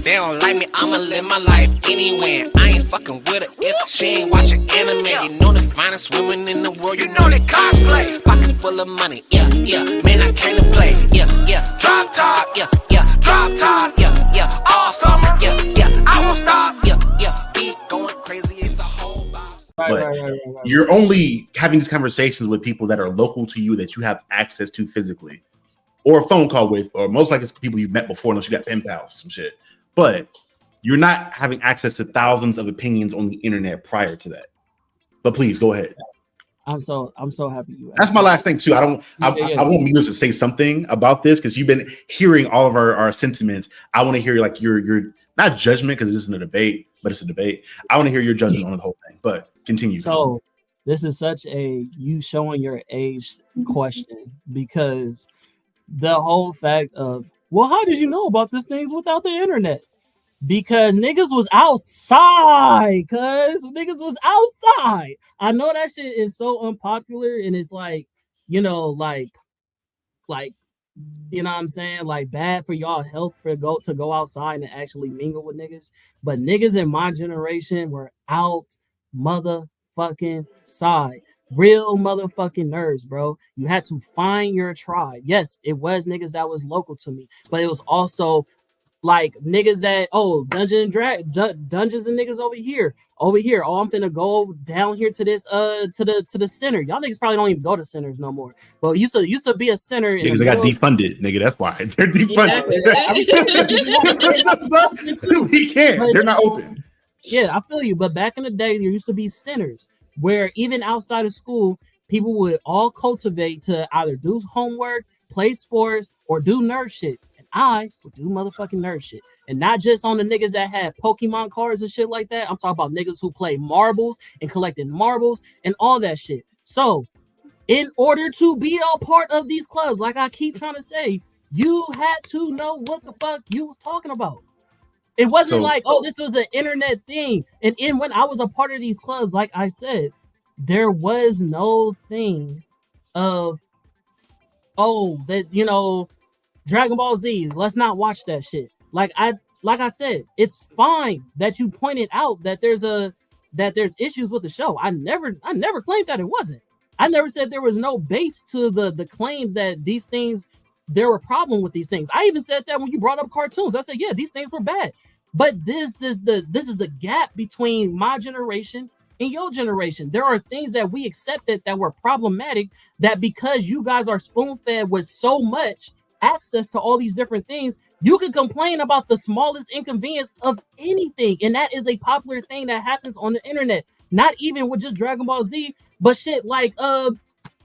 They don't like me, I'ma live my life anyway. I ain't fucking with her if she ain't watching anime. You know the finest women in the world, you know they cosplay. Pocket full of money, yeah, yeah. Man, I came to play, yeah, yeah. Drop top, yeah, yeah. Drop top, yeah, yeah. All summer, yeah, yeah. I won't stop, yeah, yeah. Beat going crazy, it's a whole box. But you're only having these conversations with people that are local to you that you have access to physically, or a phone call with, or most likely it's people you've met before, unless you got pen pals or some shit. But you're not having access to thousands of opinions on the internet prior to that. But please go ahead. I'm so happy you. That's my last thing too. I want Muse to say something about this because you've been hearing all of our sentiments. I want to hear like your not judgment because this isn't a debate, but it's a debate. I want to hear your judgment on the whole thing. But continue. So this is such a you showing your age question because the whole fact of, well, how did you know about these things without the internet? Because niggas was outside, I know that shit is so unpopular and it's like, you know, like, you know what I'm saying? Like bad for y'all health to go outside and actually mingle with niggas. But niggas in my generation were out motherfucking side. Real motherfucking nerds, bro. You had to find your tribe. Yes, it was niggas that was local to me, but it was also like niggas that dungeons and niggas over here. Oh, I'm finna go down here to this to the center. Y'all niggas probably don't even go to centers no more. But used to be a center. Niggas they got defunded, nigga. That's why they're defunded. We can't. They're not open. Yeah, I feel you. But back in the day, there used to be centers where even outside of school, people would all cultivate to either do homework, play sports, or do nerd shit. And I would do motherfucking nerd shit. And not just on the niggas that had Pokemon cards and shit like that. I'm talking about niggas who play marbles and collected marbles and all that shit. So, in order to be a part of these clubs, like I keep trying to say, you had to know what the fuck you was talking about. It wasn't like, oh, this was an internet thing. And when I was a part of these clubs, like I said, there was no thing of, that, you know, Dragon Ball Z, let's not watch that shit. Like I said, it's fine that you pointed out that there's issues with the show. I never claimed that it wasn't. I never said there was no base to the claims that these things, there were a problem with these things. I even said that when you brought up cartoons. I said, yeah, these things were bad. But this is the gap between my generation and your generation. There are things that we accepted that were problematic, that because you guys are spoon-fed with so much access to all these different things, you can complain about the smallest inconvenience of anything. And that is a popular thing that happens on the internet. Not even with just Dragon Ball Z, but shit like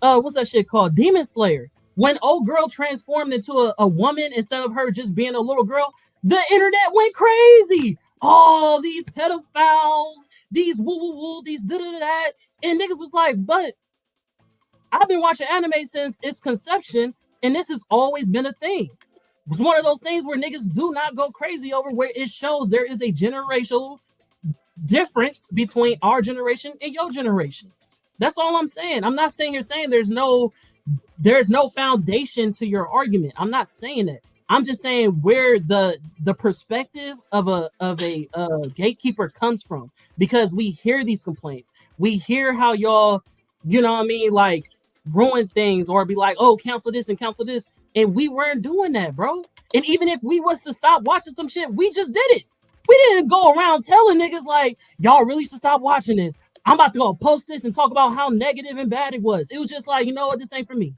what's that shit called? Demon Slayer. When old girl transformed into a woman instead of her just being a little girl, the internet went crazy. All these pedophiles, these woo, these da-da-da-da. And niggas was like, but I've been watching anime since its conception, and this has always been a thing. It's one of those things where niggas do not go crazy over, where it shows there is a generational difference between our generation and your generation. That's all I'm saying. I'm not saying you're saying there's no foundation to your argument. I'm not saying that. I'm just saying where the perspective of a gatekeeper comes from, because we hear these complaints. We hear how y'all, you know what I mean, like ruin things or be like, oh, cancel this and cancel this. And we weren't doing that, bro. And even if we was to stop watching some shit, we just did it. We didn't go around telling niggas like, y'all really should stop watching this. I'm about to go post this and talk about how negative and bad it was. It was just like, you know what, this ain't for me.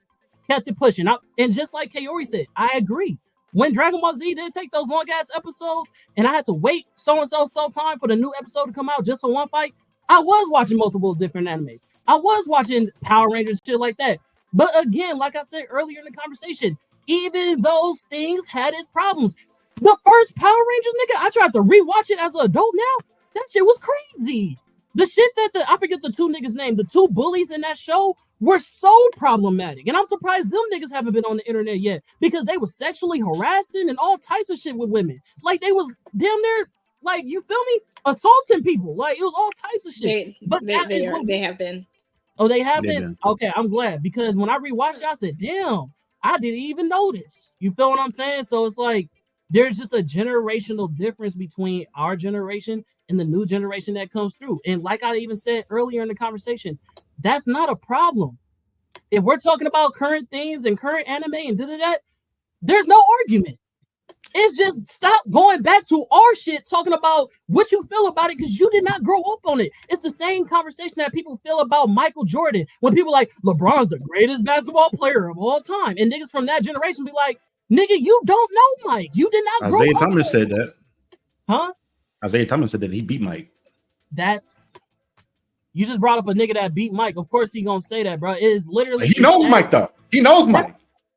Kept it pushing. And just like Kaori said, I agree. When Dragon Ball Z did take those long ass episodes and I had to wait so time for the new episode to come out just for one fight, I was watching multiple different animes. I was watching Power Rangers, shit like that. But again, like I said earlier in the conversation, even those things had its problems. The first Power Rangers, nigga, I tried to rewatch it as an adult now. That shit was crazy. The shit that I forget the two niggas' name, the two bullies in that show were so problematic. And I'm surprised them niggas haven't been on the internet yet, because they was sexually harassing and all types of shit with women. Like they was damn near, like, you feel me? Assaulting people. Like it was all types of shit. They have been. Oh, they have been? Okay, I'm glad, because when I rewatched it, I said, damn, I didn't even notice. You feel what I'm saying? So it's like, there's just a generational difference between our generation and the new generation that comes through. And like I even said earlier in the conversation, that's not a problem. If we're talking about current themes and current anime and da, there's no argument. It's just stop going back to our shit, talking about what you feel about it because you did not grow up on it. It's the same conversation that people feel about Michael Jordan when people like LeBron's the greatest basketball player of all time, and niggas from that generation be like, "Nigga, you don't know Mike. You did not grow Isaiah up." Thomas said that. Huh? Isaiah Thomas said that he beat Mike. That's you just brought up a nigga that beat Mike. Of course he gonna say that, bro. It is literally He knows Mike though. He knows Mike.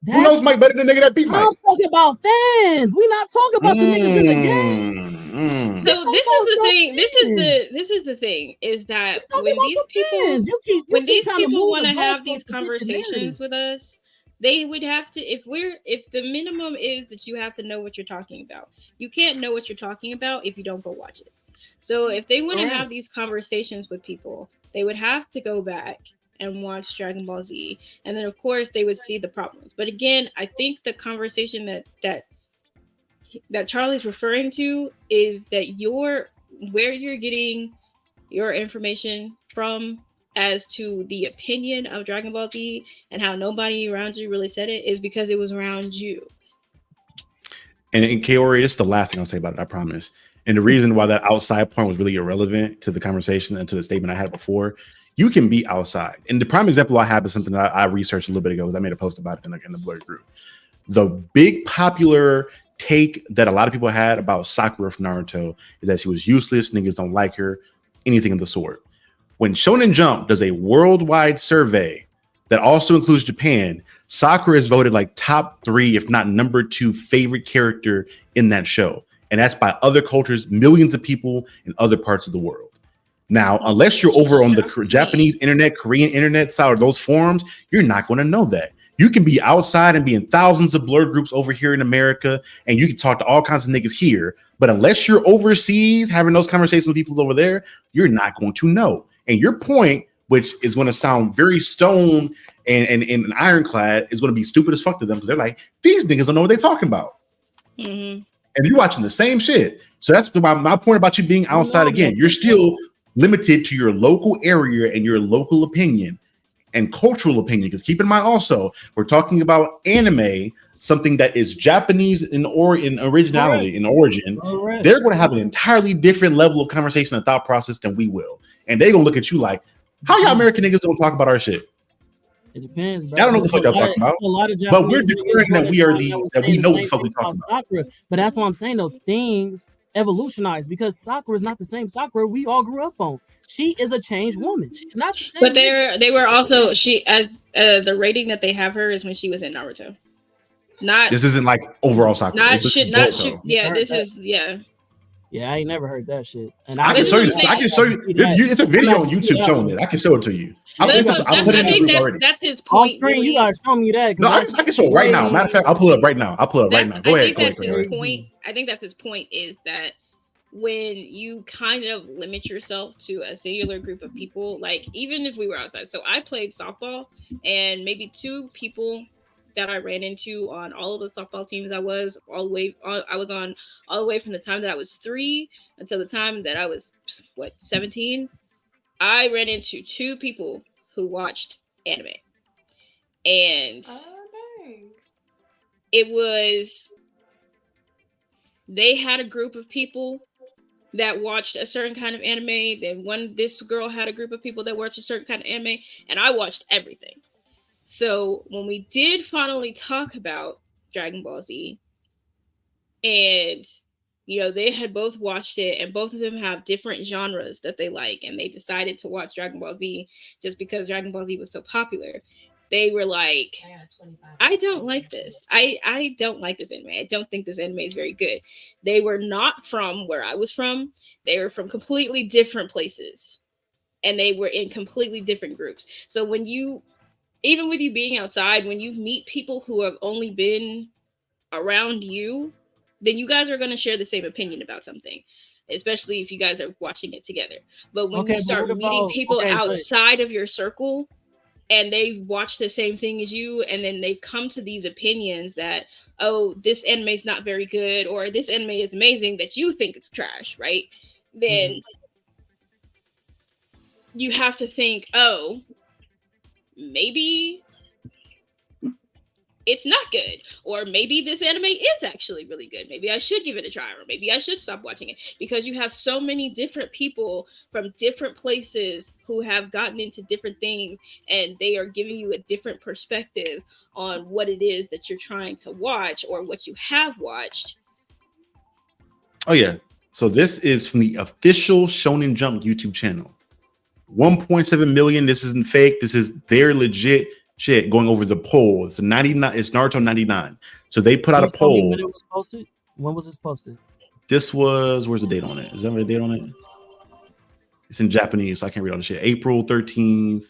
Who knows Mike better than the nigga that beat Mike? I'm talking about fans. We not talking about the niggas in the game. So this is the thing. This is the thing is that when these people want to have these conversations with us, they would have to, if the minimum is that you have to know what you're talking about. You can't know what you're talking about if you don't go watch it. So if they want to have these conversations with people, they would have to go back and watch Dragon Ball Z, and then of course they would see the problems. But again, I think the conversation that Charlie's referring to is that where you're getting your information from as to the opinion of Dragon Ball Z and how nobody around you really said it is because it was around you. And in Kaori, this is the last thing I'll say about it, I promise. And the reason why that outside point was really irrelevant to the conversation and to the statement I had before, you can be outside. And the prime example I have is something that I researched a little bit ago. I made a post about it in the Blurred group. The big popular take that a lot of people had about Sakura from Naruto is that she was useless, niggas don't like her, anything of the sort. When Shonen Jump does a worldwide survey that also includes Japan, Sakura is voted like top 3, if not number 2 favorite character in that show. And that's by other cultures, millions of people in other parts of the world. Now, unless you're over on the Japanese internet, Korean internet side, or those forums, you're not going to know that. You can be outside and be in thousands of Blurred groups over here in America, and you can talk to all kinds of niggas here. But unless you're overseas having those conversations with people over there, you're not going to know. And your point, which is going to sound very stone and ironclad, is going to be stupid as fuck to them because they're like, these niggas don't know what they're talking about. Mm-hmm. And you're watching the same shit. So that's my point about you being outside again. You're still limited to your local area and your local opinion and cultural opinion. Because keep in mind also, we're talking about anime, something that is Japanese in originality, in origin. They're going to have an entirely different level of conversation and thought process than we will. And they're going to look at you like, how y'all American niggas don't talk about our shit? It depends, bro. I don't know what the fuck y'all talking about. But we're declaring that we know what the fuck we talking about. Sakura. But that's what I'm saying though. Things evolutionize because Sakura is not the same Sakura we all grew up on. She is a changed woman. She's not the same. But they were also the rating that they have her is when she was in Naruto. Not this isn't like overall Sakura. Yeah, this is Yeah, I ain't never heard that shit. And I can show you. I can show you. It's a video on YouTube showing it. I can show it to you. I think that's his point. Screen, you gotta show me that. No, I can show it right now. Matter of fact, I'll pull it up right now. Go ahead. I think that's his point is that when you kind of limit yourself to a singular group of people, like even if we were outside. So I played softball, and maybe 2 people that I ran into on all of the softball teams I was on all the way from the time that I was 3 until the time that I was 17. I ran into 2 people who watched anime, and they had a group of people that watched a certain kind of anime. Then this girl had a group of people that watched a certain kind of anime, and I watched everything. So when we did finally talk about Dragon Ball Z, and they had both watched it, and both of them have different genres that they like, and they decided to watch Dragon Ball Z just because Dragon Ball Z was so popular. They were like, I don't like this. I don't like this anime. I don't think this anime is very good. They were not from where I was from. They were from completely different places, and they were in completely different groups. So even with you being outside, when you meet people who have only been around you, then you guys are going to share the same opinion about something, especially if you guys are watching it together. But when you start meeting people outside of your circle, and they've watched the same thing as you, and then they've come to these opinions that, oh, this anime is not very good, or this anime is amazing, that you think it's trash, right? Then you have to think, oh, maybe it's not good, or maybe this anime is actually really good. Maybe I should give it a try, or maybe I should stop watching it, because you have so many different people from different places who have gotten into different things, and they are giving you a different perspective on what it is that you're trying to watch or what you have watched. Oh yeah. So this is from the official Shonen Jump YouTube channel. 1.7 million. This isn't fake. This is their legit shit going over the poll. It's a 99. It's Naruto 99. So they put out a poll. When it was posted? When was this posted? This was, where's the date on it? Is there a date on it? It's in Japanese, so I can't read all the shit. April 13th,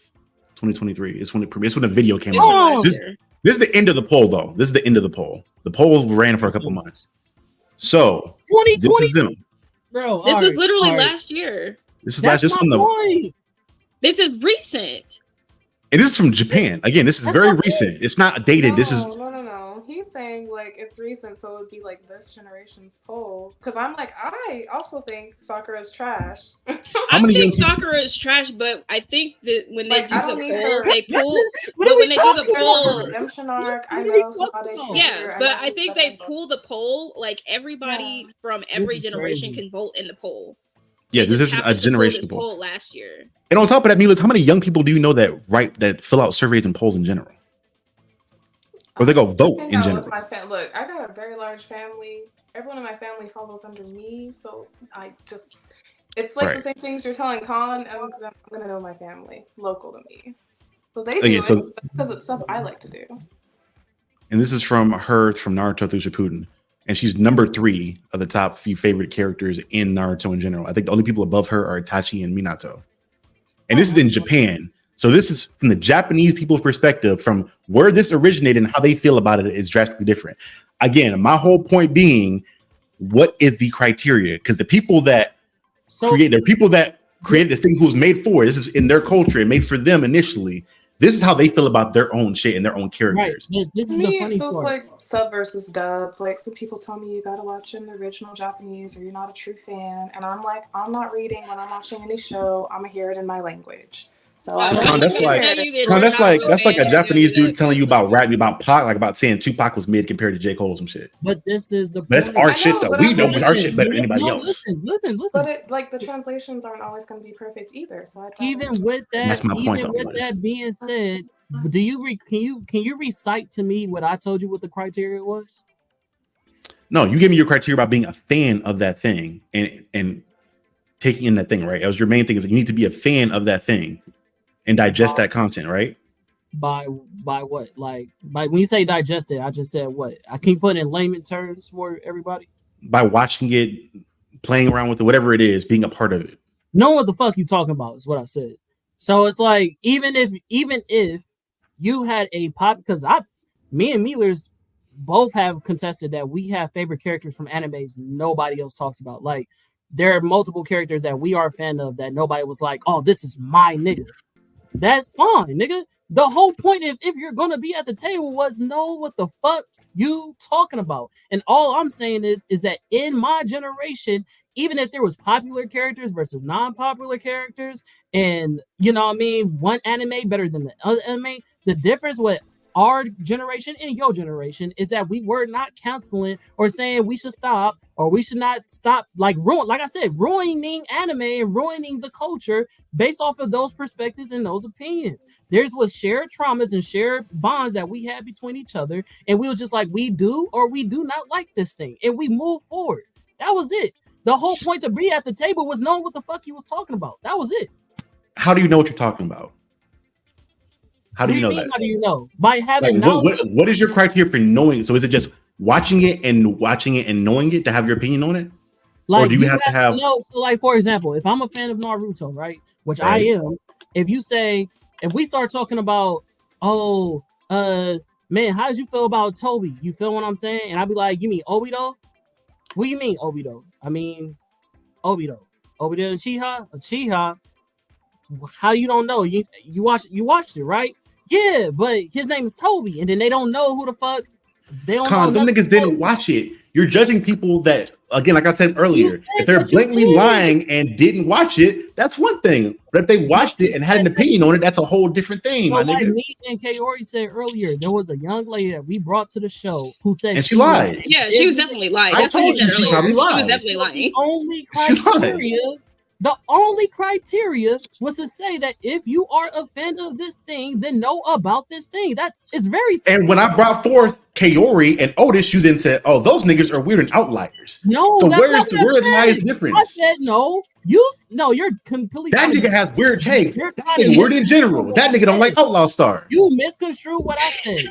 2023. It's when the video came out. This is the end of the poll, though. This is the end of the poll. The poll ran for a couple months. So this is them. Bro, this was literally last year. This is last. This from the. This is recent. And this is from Japan. Again, this is very recent. It's not dated. This is no. He's saying like it's recent, so it would be like this generation's poll. Because I'm like, I also think Sakura is trash. I think Sakura is trash, but I think that when they do the poll, they pull. But when they do the poll, redemption arc, I know. Yeah, but I think they pull the poll. Like everybody from every generation can vote in the poll. Yeah, this is a generation poll last year. And on top of that, Milas, how many young people do you know that fill out surveys and polls in general? Or they go vote in general? Look, I got a very large family. Everyone in my family follows under me, so it's like the same things you're telling Khan, and I'm gonna know my family local to me. So they do it because it's stuff I like to do. And this is from Naruto through Shippuden. And she's number 3 of the top few favorite characters in Naruto in general. I think the only people above her are Itachi and Minato. And this is in Japan. So this is from the Japanese people's perspective, from where this originated and how they feel about it is drastically different. Again, my whole point being, what is the criteria? Because the people that created this thing who was made for it. This is in their culture and made for them initially. This is how they feel about their own shit and their own characters. Right. This is the funny part. It feels like sub versus dub. Like some people tell me you gotta watch in the original Japanese or you're not a true fan. And I'm like, I'm not reading when I'm watching any show. I'm gonna hear it in my language. So that's like a Japanese dude telling you about rapping about Pac, like about saying Tupac was mid compared to J. Cole or some shit. But this is the that's our shit though. We know our shit better than anybody else. Listen. But the translations aren't always going to be perfect either. So even with that, that's my point. Even with that being said, can you recite to me what I told you what the criteria was? No, you gave me your criteria about being a fan of that thing and taking in that thing, right? That was your main thing, is you need to be a fan of that thing and digest that content, right? By what? Like when you say digest it, I just said what? I can put it in layman terms for everybody. By watching it, playing around with it, whatever it is, being a part of it. Know what the fuck you talking about is what I said. So it's like even if you had a pop, because me and Mealers both have contested that we have favorite characters from animes nobody else talks about. Like there are multiple characters that we are a fan of that nobody was like, oh, this is my nigga. That's fine, nigga. The whole point if you're gonna be at the table was know what the fuck you talking about. And all I'm saying is that in my generation, even if there was popular characters versus non-popular characters, and you know what I mean, one anime better than the other anime, the difference with our generation and your generation is that we were not canceling or saying we should stop or we should not stop, like I said, ruining anime and ruining the culture based off of those perspectives and those opinions. There's was shared traumas and shared bonds that we had between each other, and we was just like, we do or we do not like this thing, and we move forward. That was it. The whole point to be at the table was knowing what the fuck he was talking about. That was it. How do you know what you're talking about? How do you know that? How do you know? By having what is your criteria for knowing? So is it just watching it and knowing it to have your opinion on it? Like, or do you have to have? So like, for example, if I'm a fan of Naruto, right, which I am, if we start talking about, man, how did you feel about Toby? You feel what I'm saying? And I'd be like, you mean Obito? What do you mean Obito? I mean Obito and Chiha. How you don't know? You watched it, right? Yeah, but his name is Toby, and then they don't know who the fuck. They don't Con, know them niggas didn't watch it. You're judging people that, again, like I said earlier, if they're blatantly lying and didn't watch it, that's one thing. But if they watched it and had an opinion on it, that's a whole different thing, my like nigga. me and Kaori said earlier, there was a young lady that we brought to the show who said and she lied. Yeah, she was definitely lying. I That's what told he said you she earlier. probably She was lied. definitely lying. The only criteria was to say that if you are a fan of this thing, then know about this thing. It's very simple. And when I brought forth Kaori and Otis, you then said, "Oh, those niggas are weird and outliers." No, so that's where's not the what word I lies said. difference? I said no. You're completely. That nigga has weird takes. You're That nigga weird in general. That nigga don't like Outlaw Star. You misconstrued what I said.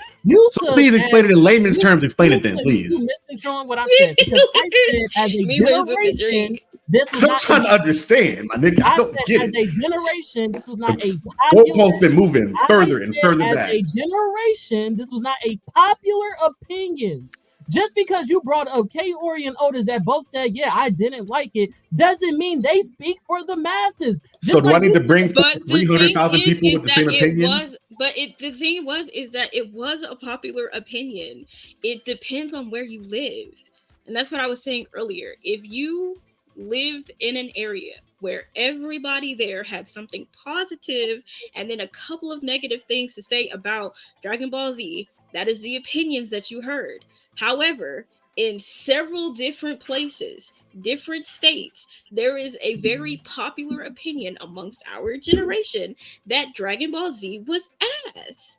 So please explain it in layman's terms. Explain it then, please. You misconstrued what I said because I said as a generation, this was I'm trying to understand, my nigga. I don't get as it. a generation, this was not a goalpost been moving further and further back. As a generation, this was not a popular opinion. Just because you brought up Kaori and Otis that both said, yeah, I didn't like it, doesn't mean they speak for the masses. So do I need to bring 300,000 people with the same opinion? The thing is that it was a popular opinion. It depends on where you live. And that's what I was saying earlier. If you lived in an area where everybody there had something positive and then a couple of negative things to say about Dragon Ball Z, that is the opinions that you heard. However, in several different places, different states, there is a very popular opinion amongst our generation that Dragon Ball Z was ass.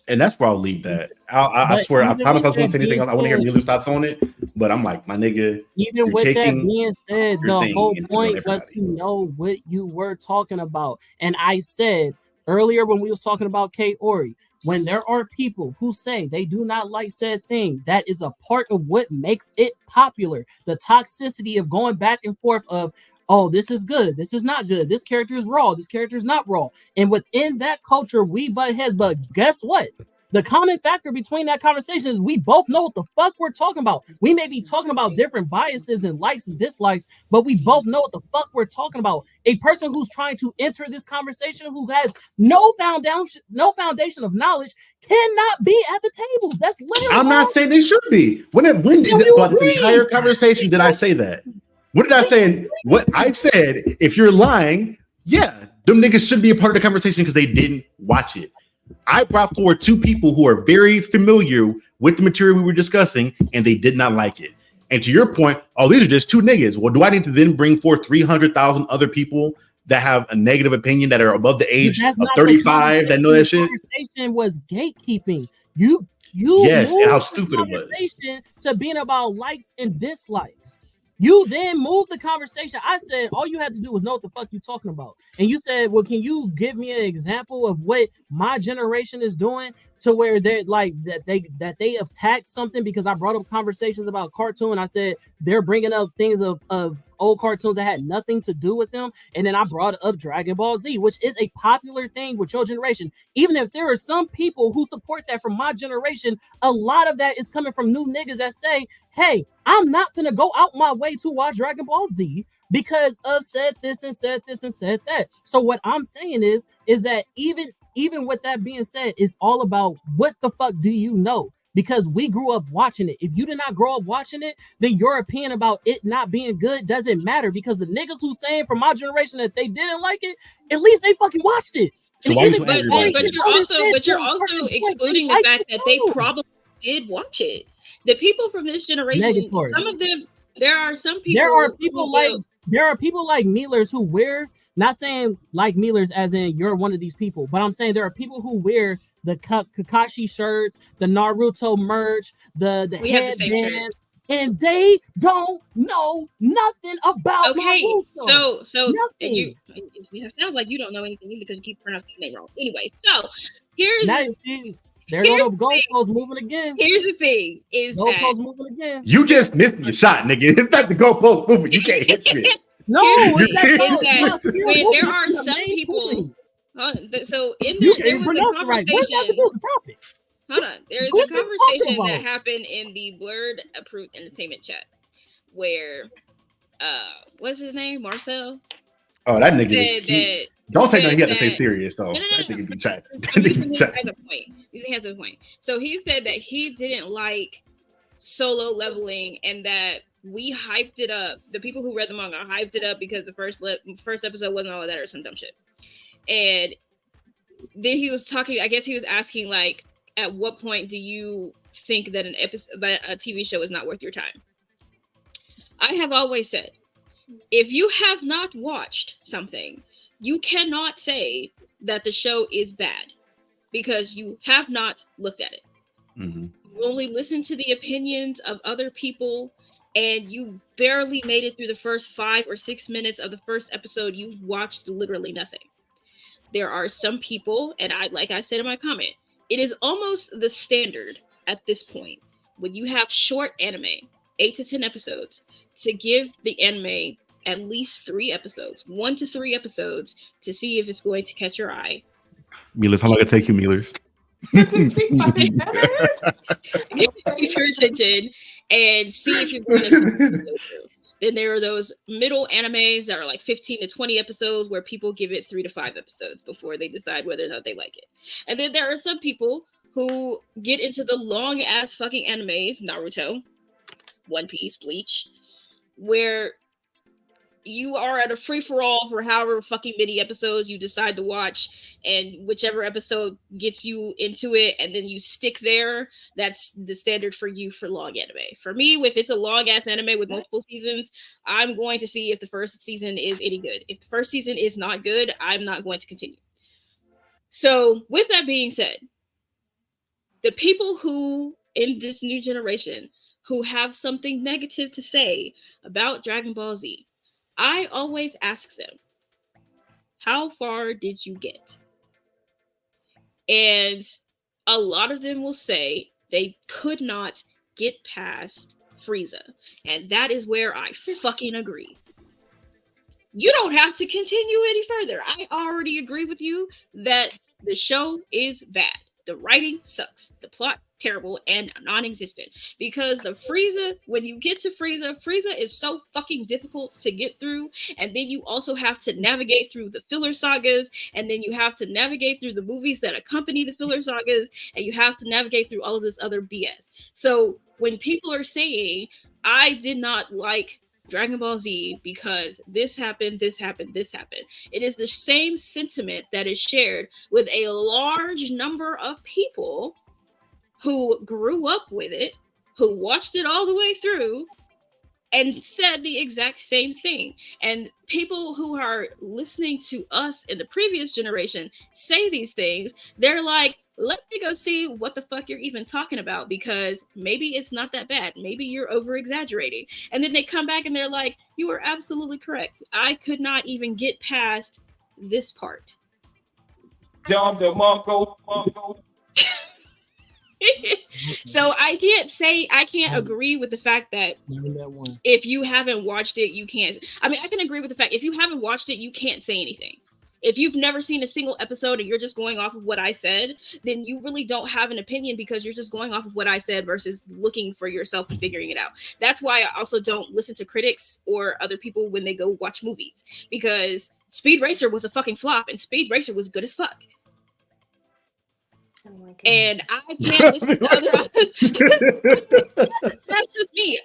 And that's where I'll leave that. I swear, I promise I was going to say anything else. I want to hear Mueller's thoughts on it. But I'm like, my nigga. Even with that being said, the whole point was to know what you were talking about. And I said earlier when we was talking about Kaori, when there are people who say they do not like said thing, that is a part of what makes it popular. The toxicity of going back and forth of, oh, this is good, this is not good, this character is raw, this character is not raw. And within that culture, we butt heads. But guess what? The common factor between that conversation is we both know what the fuck we're talking about. We may be talking about different biases and likes and dislikes, but we both know what the fuck we're talking about. A person who's trying to enter this conversation who has no foundation of knowledge cannot be at the table. That's literally. I'm not saying they should be. When this entire conversation did I say that? What did I say? What I said, if you're lying, yeah, them niggas should be a part of the conversation because they didn't watch it. I brought forward two people who are very familiar with the material we were discussing, and they did not like it. And to your point, oh, these are just two niggas. Well, do I need to then bring forth 300,000 other people that have a negative opinion that are above the age of 35 that know that shit? The conversation was gatekeeping. You yes, and how stupid it was. To being about likes and dislikes. You then moved the conversation. I said all you had to do was know what the fuck you talking about. And you said, well, can you give me an example of what my generation is doing to where they're like that they attacked something because I brought up conversations about cartoon. I said they're bringing up things of old cartoons that had nothing to do with them. And then I brought up Dragon Ball Z, which is a popular thing with your generation. Even if there are some people who support that from my generation, a lot of that is coming from new niggas that say, hey, I'm not going to go out my way to watch Dragon Ball Z because of said this and said this and said that. So what I'm saying is that even with that being said, it's all about what the fuck do you know? Because we grew up watching it. If you did not grow up watching it, then your opinion about it not being good doesn't matter. Because the niggas who saying from my generation that they didn't like it, at least they fucking watched it. So but you're also excluding the fact that they probably did watch it. The people from this generation, some of them, there are people like Mealers who wear, not saying like Mealers as in you're one of these people, but I'm saying there are people who wear the Kakashi shirts, the Naruto merch, the headbands, and they don't know nothing about Naruto. So it sounds like you don't know anything because you keep pronouncing his name wrong. Anyway, so here's there go the goalpost moving again. Here's the thing: goalpost moving again. You just missed your shot, nigga. It's not the goalpost moving. You can't hit shit. No, when there are some people. So there was a conversation. Hold on, there is a conversation that happened in the Blurred Approved Entertainment chat where, what's his name, Marcel? Oh, that nigga is Don't say nothing. You have to say that- serious though. No. I think it'd be chat. So he has a point. He has a point. So he said that he didn't like Solo Leveling and that we hyped it up. The people who read the manga hyped it up because the first episode wasn't all of that or some dumb shit. And then he was talking. I guess he was asking like, at what point do you think that that a TV show is not worth your time? I have always said, if you have not watched something, you cannot say that the show is bad because you have not looked at it. Mm-hmm. You only listen to the opinions of other people, and you barely made it through the first 5 or 6 minutes of the first episode. You've watched literally nothing. There are some people, and like I said in my comment, it is almost the standard at this point when you have short anime, 8 to 10 episodes, to give the anime at least 3 episodes, 1 to 3 episodes, to see if it's going to catch your eye. Milas, how long it take you, Milas? Keep your attention and see if you're going to. Then there are those middle animes that are like 15 to 20 episodes where people give it 3 to 5 episodes before they decide whether or not they like it. And then there are some people who get into the long ass fucking animes, Naruto, One Piece, Bleach, where you are at a free-for-all for however fucking many episodes you decide to watch, and whichever episode gets you into it, and then you stick there. That's the standard for you for long anime. For me, if it's a long-ass anime with multiple seasons, I'm going to see if the first season is any good. If the first season is not good, I'm not going to continue. So, with that being said, the people who, in this new generation, who have something negative to say about Dragon Ball Z, I always ask them, how far did you get? And a lot of them will say they could not get past Frieza. And that is where I fucking agree. You don't have to continue any further. I already agree with you that the show is bad. The writing sucks. The plot terrible and non-existent. Because the Frieza, when you get to Frieza is so fucking difficult to get through. And then you also have to navigate through the filler sagas. And then you have to navigate through the movies that accompany the filler sagas. And you have to navigate through all of this other BS. So when people are saying, I did not like Dragon Ball Z because this happened, this happened, this happened, it is the same sentiment that is shared with a large number of people who grew up with it, who watched it all the way through, and said the exact same thing. And people who are listening to us in the previous generation say these things, they're like, let me go see what the fuck you're even talking about, because maybe it's not that bad. Maybe you're over exaggerating. And then they come back and they're like, you are absolutely correct. I could not even get past this part. So I can't agree with the fact that if you haven't watched it, you can't. I mean, I can agree with the fact if you haven't watched it, you can't say anything. If you've never seen a single episode and you're just going off of what I said, then you really don't have an opinion because you're just going off of what I said versus looking for yourself and figuring it out. That's why I also don't listen to critics or other people when they go watch movies, because Speed Racer was a fucking flop and Speed Racer was good as fuck. And I can't listen to other. That's just me.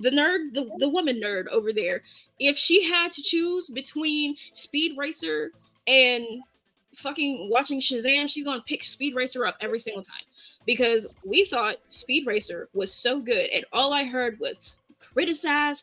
The nerd, the woman nerd over there. If she had to choose between Speed Racer and fucking watching Shazam, she's gonna pick Speed Racer up every single time, because we thought Speed Racer was so good, and all I heard was criticize.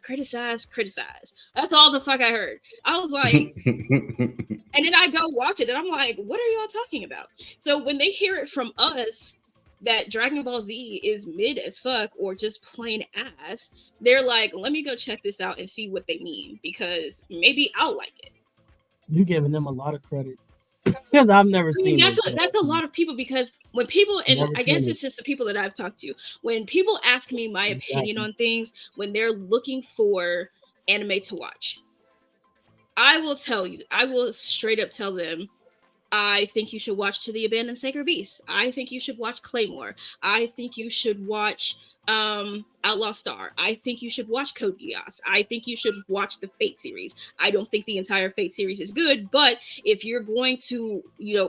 That's all the fuck I heard. I was like, and then I go watch it and I'm like, what are y'all talking about? So when they hear it from us that Dragon Ball Z is mid as fuck or just plain ass, they're like, let me go check this out and see what they mean, because maybe I'll like it. You're giving them a lot of credit. Because I've never seen that's a lot of people, because when people, and I guess it's just the people that I've talked to, when people ask me my opinion on things, when they're looking for anime to watch, I will straight up tell them, I think you should watch To the Abandoned Sacred Beast. I think you should watch Claymore. I think you should watch Outlaw Star. I think you should watch Code Geass. I think you should watch the Fate series. I don't think the entire Fate series is good, but if you're going to,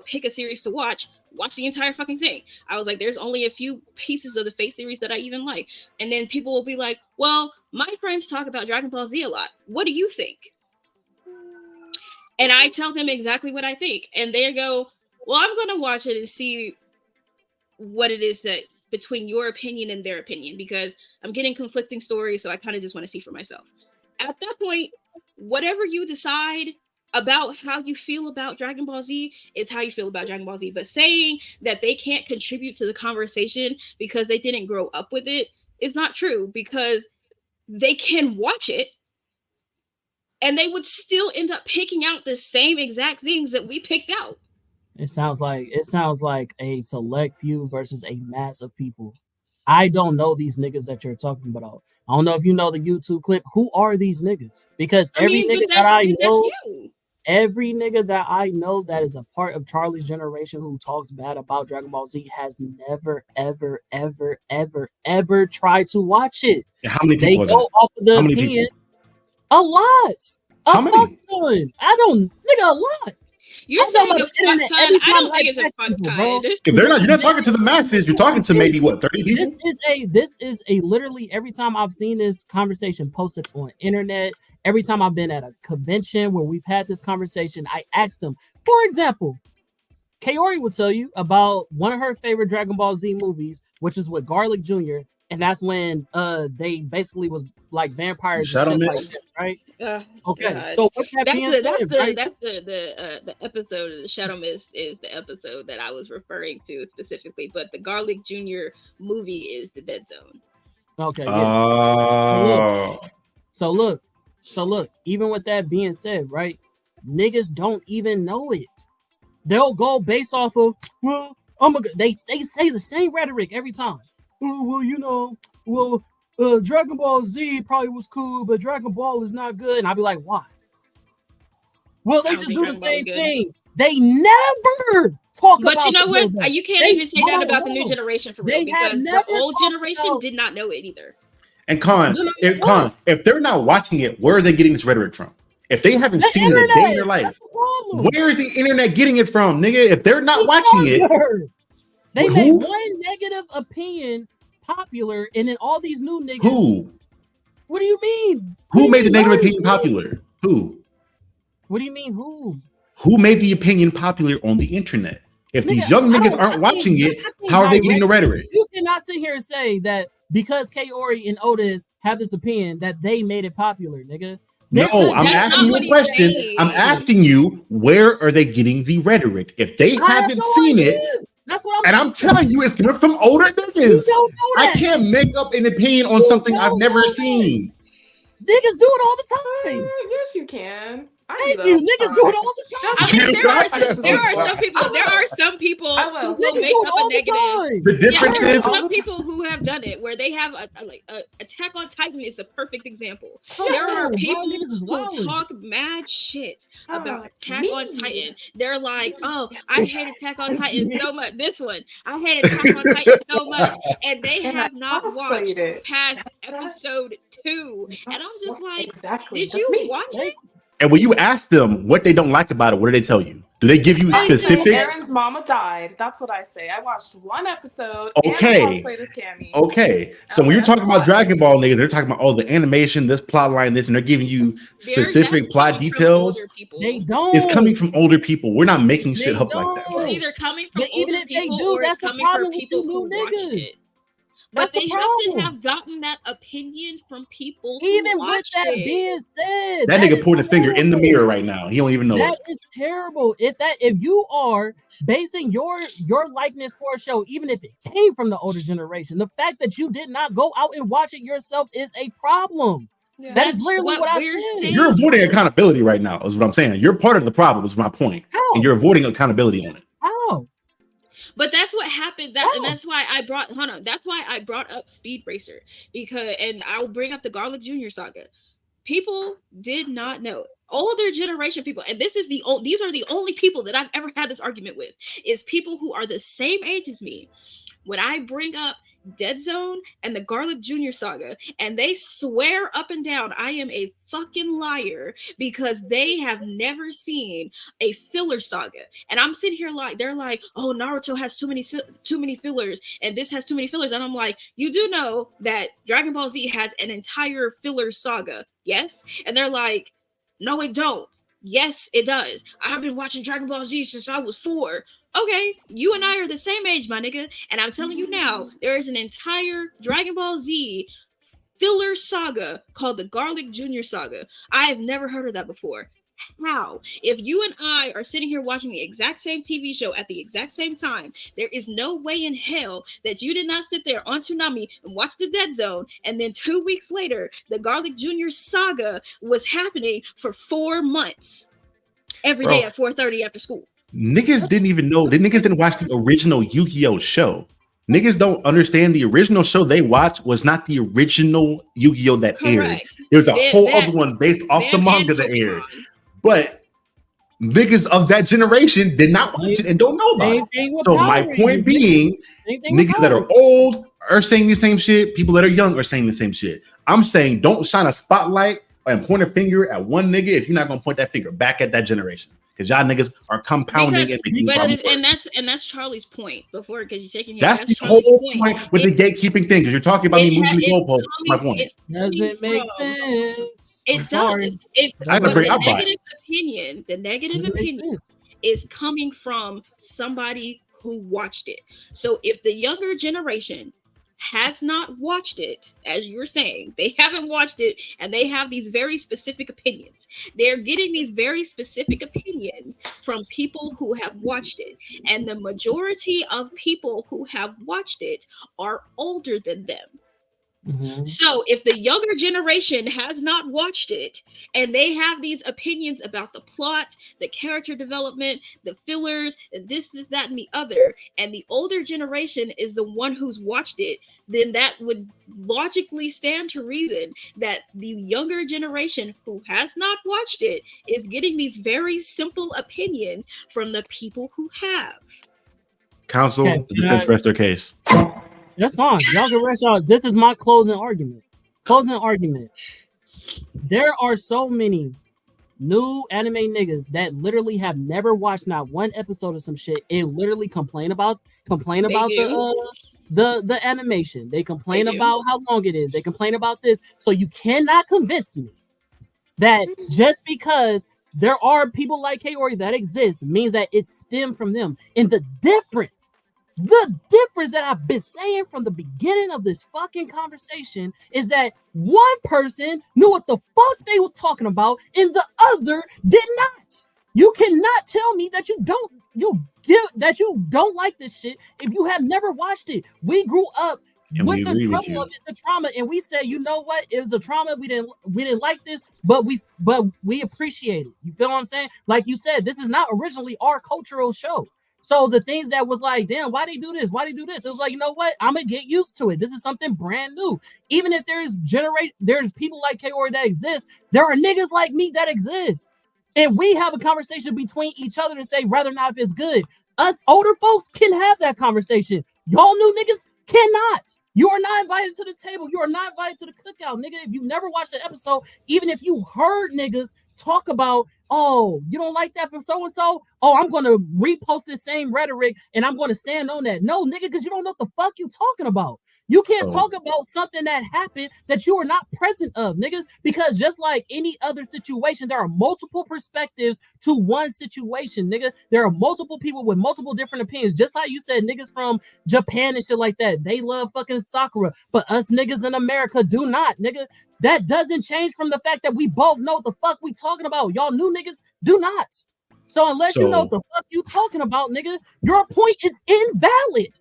pick a series to watch the entire fucking thing. I was like, there's only a few pieces of the Fate series that I even like. And then people will be like, well, my friends talk about Dragon Ball Z a lot. What do you think? And I tell them exactly what I think. And they go, well, I'm going to watch it and see what it is that between your opinion and their opinion, because I'm getting conflicting stories. So I kind of just want to see for myself. At that point, whatever you decide about how you feel about Dragon Ball Z is how you feel about Dragon Ball Z. But saying that they can't contribute to the conversation because they didn't grow up with it is not true, because they can watch it and they would still end up picking out the same exact things that we picked out. It sounds like a select few versus a mass of people. I don't know these niggas that you're talking about. I don't know if you know the YouTube clip. Who are these niggas? Because every nigga that I know that is a part of Charlie's generation who talks bad about Dragon Ball Z has never, ever, ever, ever, ever tried to watch it. How many people? They go off of the opinion. A lot. How many? Ton. I don't, nigga, a lot. You're saying a fuck ton. I don't think it's a fuck ton. If you're not talking to the masses, you're talking to maybe 30 people. This is a literally every time I've seen this conversation posted on internet, every time I've been at a convention where we've had this conversation, I asked them. For example, Kaori will tell you about one of her favorite Dragon Ball Z movies, which is with Garlic Jr., and that's when they basically was like vampires and shit like that, right? Okay, God. So what that being said, that's the episode of the Shadow Mist is the episode that I was referring to specifically, but the Garlic Jr. movie is the Dead Zone. Okay. Yeah. So look. Even with that being said, right? Niggas don't even know it. They'll go based off of they say the same rhetoric every time. Dragon Ball Z probably was cool, but Dragon Ball is not good. And I'll be like, why? Well, they just do the same thing. They never talk about it. But you know what? You can't even say that about the new generation for real, because the old generation did not know it either. And if they're not watching it, where are they getting this rhetoric from? If they haven't seen it a day in their life, where is the internet getting it from, nigga? If they're not watching it, they made one negative opinion popular, and then all these new niggas. Who? What do you mean? Who made the negative opinion popular? Who? What do you mean? Who? Who made the opinion popular on the internet? If these young niggas aren't watching it, how are they getting the rhetoric? You cannot sit here and say that because Kaori and Otis have this opinion that they made it popular, nigga. No, I'm asking you a question. I'm asking you, where are they getting the rhetoric? If they haven't seen it, that's what I'm telling you, it's coming from older niggas. I can't make up an opinion on something I've never seen. Niggas do it all the time. Yes, you can. Thank you. Niggas do it all the time. I mean, there are some people who will make up a negative. The difference is some people who have done it where they have a Attack on Titan is the perfect example. There are people who talk mad shit about Attack on Titan. They're like, oh, I hate Attack on Titan so much. This one, I hate Attack on Titan so much, and they have not watched past episode 2. And I'm just like, did you watch it? And when you ask them what they don't like about it, what do they tell you? Do they give you specifics? Aaron's mama died. That's what I say. I watched one episode. Okay. So when you're talking about Dragon Ball, niggas, they're talking about the animation, this plot line, this, and they're giving you specific plot details. They don't. It's coming from older people. We're not making shit up like that. It's either coming from older people or it's coming from people who watched it. But they have to have gotten that opinion from people. Even with that being said, that nigga pointed a finger in the mirror right now. He don't even know that is terrible. If you are basing your likeness for a show, even if it came from the older generation, the fact that you did not go out and watch it yourself is a problem. Yeah. That is literally what I said. You're avoiding accountability right now, is what I'm saying. You're part of the problem, is my point. How? And you're avoiding accountability on it. How? But that's what happened. And that's why I brought up Speed Racer, and I'll bring up the Garlic Jr. saga. People did not know it. older generation people, and these are the only people that I've ever had this argument with, is people who are the same age as me. When I bring up Dead Zone and the Garlic Jr. saga, and they swear up and down I am a fucking liar because they have never seen a filler saga. And I'm sitting here like, they're like, oh, Naruto has too many fillers, and this has too many fillers. And I'm like, you do know that Dragon Ball Z has an entire filler saga, yes? And they're like, no, it don't. Yes, it does. I've been watching Dragon Ball Z since I was 4. Okay, you and I are the same age, my nigga. And I'm telling you now, there is an entire Dragon Ball Z filler saga called the Garlic Jr. saga. I have never heard of that before. How? If you and I are sitting here watching the exact same TV show at the exact same time, there is no way in hell that you did not sit there on Toonami and watch the Dead Zone, and then 2 weeks later, the Garlic Jr. saga was happening for 4 months every day at 4:30 after school. Niggas didn't even know. The niggas didn't watch the original Yu-Gi-Oh show. Niggas don't understand the original show they watched was not the original Yu-Gi-Oh that aired. There's a whole other one based off the manga that aired. But niggas of that generation did not watch it and don't know about it. So my point being, niggas that are old are saying the same shit. People that are young are saying the same shit. I'm saying don't shine a spotlight and point a finger at one nigga if you're not gonna point that finger back at that generation. Because y'all niggas are compounding and that's Charlie's point before, because you're taking that's the whole point with the gatekeeping thing, because you're talking about me moving the goalpost. My point. It doesn't make sense. It does. The negative opinion is coming from somebody who watched it. So if the younger generation has not watched it, as you were saying, they haven't watched it, and they have these very specific opinions. They're getting these very specific opinions from people who have watched it, and the majority of people who have watched it are older than them. Mm-hmm. So if the younger generation has not watched it and they have these opinions about the plot, the character development, the fillers, and this, that, and the other, and the older generation is the one who's watched it, then that would logically stand to reason that the younger generation who has not watched it is getting these very simple opinions from the people who have. Counsel, let's rest their case. That's fine. Y'all can rest y'all. This is my closing argument. There are so many new anime niggas that literally have never watched not one episode of some shit and literally complain about the animation. They complain about how long it is. They complain about this. So you cannot convince me that just because there are people like Kaori that exist means that it stemmed from them. And the difference that I've been saying from the beginning of this fucking conversation is that one person knew what the fuck they was talking about and the other did not. You cannot tell me that you don't like this shit if you have never watched it. We grew up with the trouble of it, the trauma, and we said, you know what? It was a trauma. We didn't like this, but we appreciate it. You feel what I'm saying? Like you said, this is not originally our cultural show. So the things that was like, damn, why they do this? Why they do this? It was like, you know what? I'm gonna get used to it. This is something brand new. Even if there's people like Kaori that exist, there are niggas like me that exist. And we have a conversation between each other to say whether or not if it's good. Us older folks can have that conversation. Y'all new niggas cannot. You are not invited to the table. You are not invited to the cookout, nigga. If you never watched the episode, even if you heard niggas talk about, oh, you don't like that from so-and-so? Oh, I'm going to repost this same rhetoric and I'm going to stand on that. No, nigga, because you don't know what the fuck you talking about. You can't talk about something that happened that you are not present of, niggas, because just like any other situation, there are multiple perspectives to one situation, nigga. There are multiple people with multiple different opinions. Just like you said, niggas from Japan and shit like that, they love fucking Sakura, but us niggas in America do not, nigga. That doesn't change from the fact that we both know what the fuck we talking about. Y'all new niggas do not. So unless you know what the fuck you talking about, nigga, your point is invalid.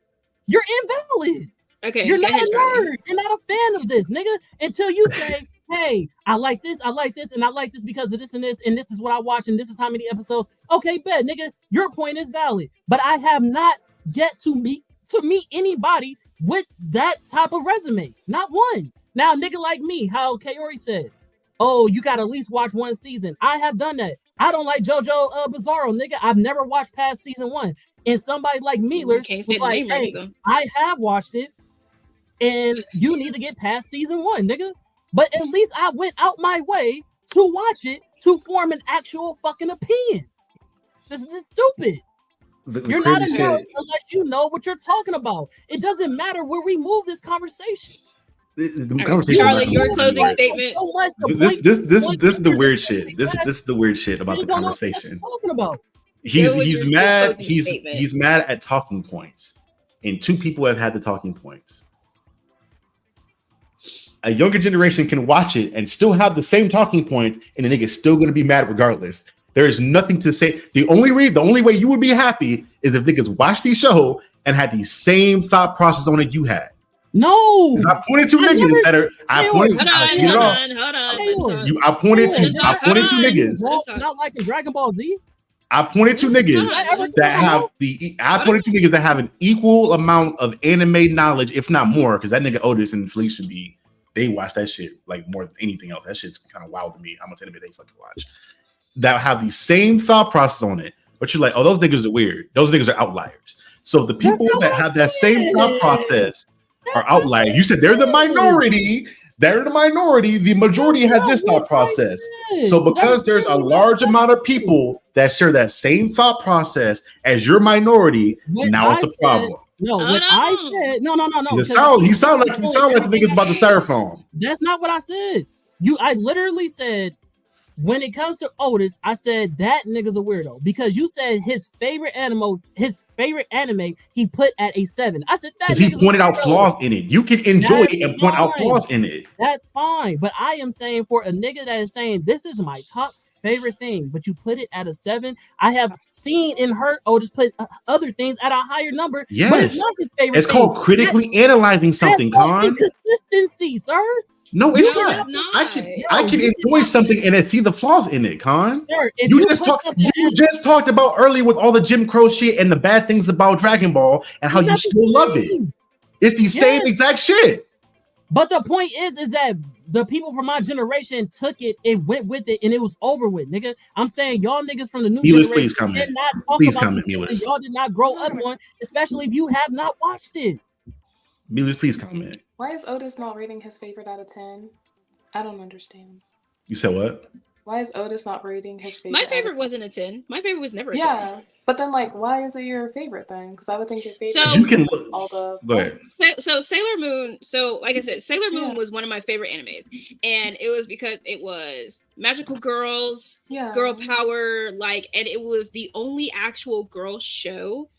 You're invalid. Okay, you're not a nerd. You're not a fan of this, nigga. Until you say, hey, I like this, and I like this because of this, and this is what I watch, and this is how many episodes. Okay, bet, nigga, your point is valid. But I have not yet to meet anybody with that type of resume. Not one. Now, nigga like me, how Kaori said, oh, you gotta at least watch one season. I have done that. I don't like JoJo Bizarro, nigga. I've never watched past season 1. And somebody like Mealers Can't say was the like, name right hey, either. I have watched it, and you need to get past season 1, nigga. But at least I went out my way to watch it to form an actual fucking opinion. This is just stupid. You're not a nerd unless you know what you're talking about. It doesn't matter where we move this conversation. The conversation. Charlie, your closing statement. This is the weird shit. This is the weird shit about the conversation. Talking about. He's mad. He's mad at talking points, and two people have had the talking points. A younger generation can watch it and still have the same talking points, and the nigga's still gonna be mad regardless. There is nothing to say. The only way you would be happy is if niggas watched the show and had the same thought process on it you had. No, I pointed to niggas that are. I pointed to. Hold on. I pointed to niggas. Not liking Dragon Ball Z. I pointed to niggas that have an equal amount of anime knowledge, if not more, because that nigga Otis and Fleece should be. They watch that shit like more than anything else. That shit's kind of wild to me. How much anime they fucking watch. That have the same thought process on it, but you're like, oh, those niggas are weird. Those niggas are outliers. So the people that have that same thought process are outliers. You said they're the minority. They're the minority. The majority has this thought process. So because there's a large amount of people that share that same thought process as your minority, now it's a problem. No, what I said, no. You sound like the niggas about the styrofoam. That's not what I said. I literally said, when it comes to Otis, I said that nigga's a weirdo because you said his favorite anime, he put at a 7. I said that because he pointed out flaws in it. You can enjoy it and point out flaws in it. That's fine, but I am saying for a nigga that is saying this is my top favorite thing, but you put it at a 7. I have seen and heard Otis put other things at a higher number. Yes, but it's not his favorite. It's called critically analyzing something, Con. Consistency, sir. No, it's not. I can enjoy something and then see the flaws in it, Con. Sir, you just talked about earlier with all the Jim Crow shit and the bad things about Dragon Ball and how you still love it. It's the same exact shit. But the point is that the people from my generation took it and went with it, and it was over with, nigga. I'm saying y'all niggas from the new generation please comment. did not talk please about comment, something y'all did not grow up on, especially if you have not watched it. Mealers, please comment. Why is Otis not rating his favorite out of 10? I don't understand. You said what? Why is Otis not rating his favorite? My favorite wasn't a 10. My favorite was never a 10. Yeah, but then like, why is it your favorite then? Because I would think your favorite. So you can look. Go ahead. So Sailor Moon. So like I said, Sailor Moon was one of my favorite animes, and it was because it was magical girls, girl power, like, and it was the only actual girl show,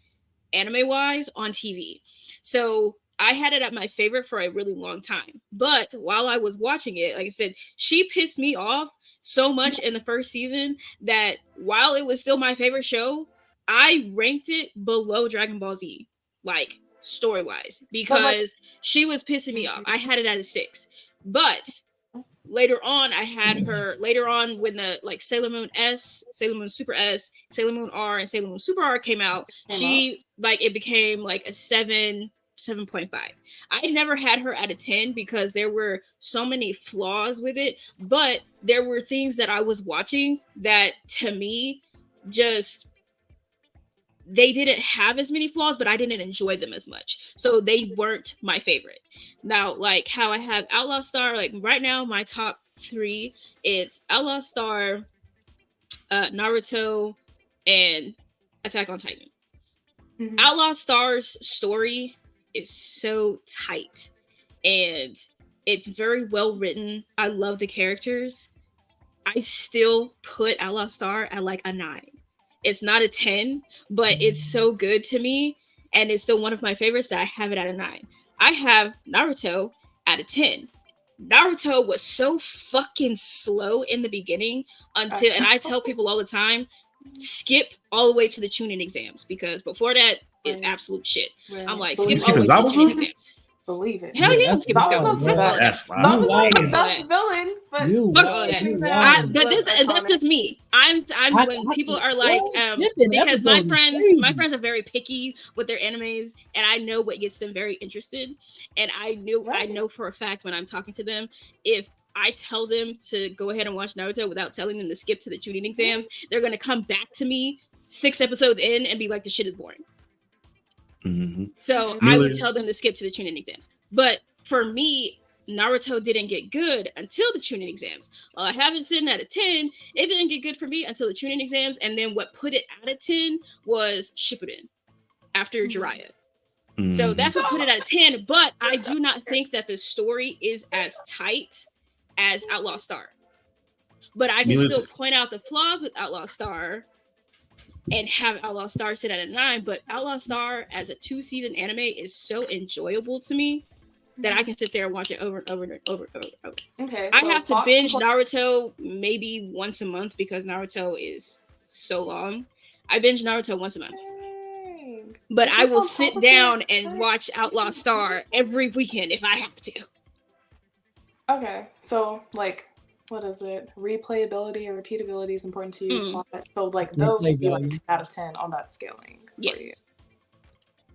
anime wise, on TV. So I had it at my favorite for a really long time. But while I was watching it, like I said, she pissed me off so much in the first season that while it was still my favorite show, I ranked it below Dragon Ball Z, like story-wise, because she was pissing me off. I had it at a 6. But later on when the like Sailor Moon S, Sailor Moon Super S, Sailor Moon R, and Sailor Moon Super R came out, it became like a 7.5. I never had her at a 10 because there were so many flaws with it, but there were things that I was watching that to me just they didn't have as many flaws, but I didn't enjoy them as much. So they weren't my favorite. Now, like how I have Outlaw Star, like right now, my top 3, it's Outlaw Star, Naruto, and Attack on Titan. Mm-hmm. Outlaw Star's story is so tight and it's very well written. I love the characters. I still put Outlaw Star at like a 9. It's not a 10, but it's so good to me, and it's still one of my favorites that I have it at a 9. I have Naruto at a 10. Naruto was so fucking slow in the beginning and I tell people all the time, skip all the way to the Chunin exams because before that is absolute shit. Really? I'm like, skip all the way to the Chunin exams. Believe it. Hell yeah, skip that's villain, but that's just me. I'm when people are like, because my friends are very picky with their animes, and I know what gets them very interested. And I know for a fact when I'm talking to them, if I tell them to go ahead and watch Naruto without telling them to skip to the tuning exams, they're going to come back to me 6 episodes in and be like, the shit is boring. So I would tell them to skip to the tuning exams. But for me, Naruto didn't get good until the tuning exams. While I haven't sitting at a 10, it didn't get good for me until the tuning exams. And then what put it at a 10 was Shippuden after Jiraiya. So that's what put it at a 10. But I do not think that the story is as tight as Outlaw Star. But I can still point out the flaws with Outlaw Star and have Outlaw Star sit at a 9. But Outlaw Star as a 2-season anime is so enjoyable to me that I can sit there and watch it over and over and over and over. Okay. I have to binge Naruto maybe once a month because Naruto is so long. I binge Naruto once a month. But I will sit down and watch Outlaw Star every weekend if I have to. Okay. So, like, what is it? Replayability or repeatability is important to you. So, like, those would be like 10 out of 10 on that scaling. Yes.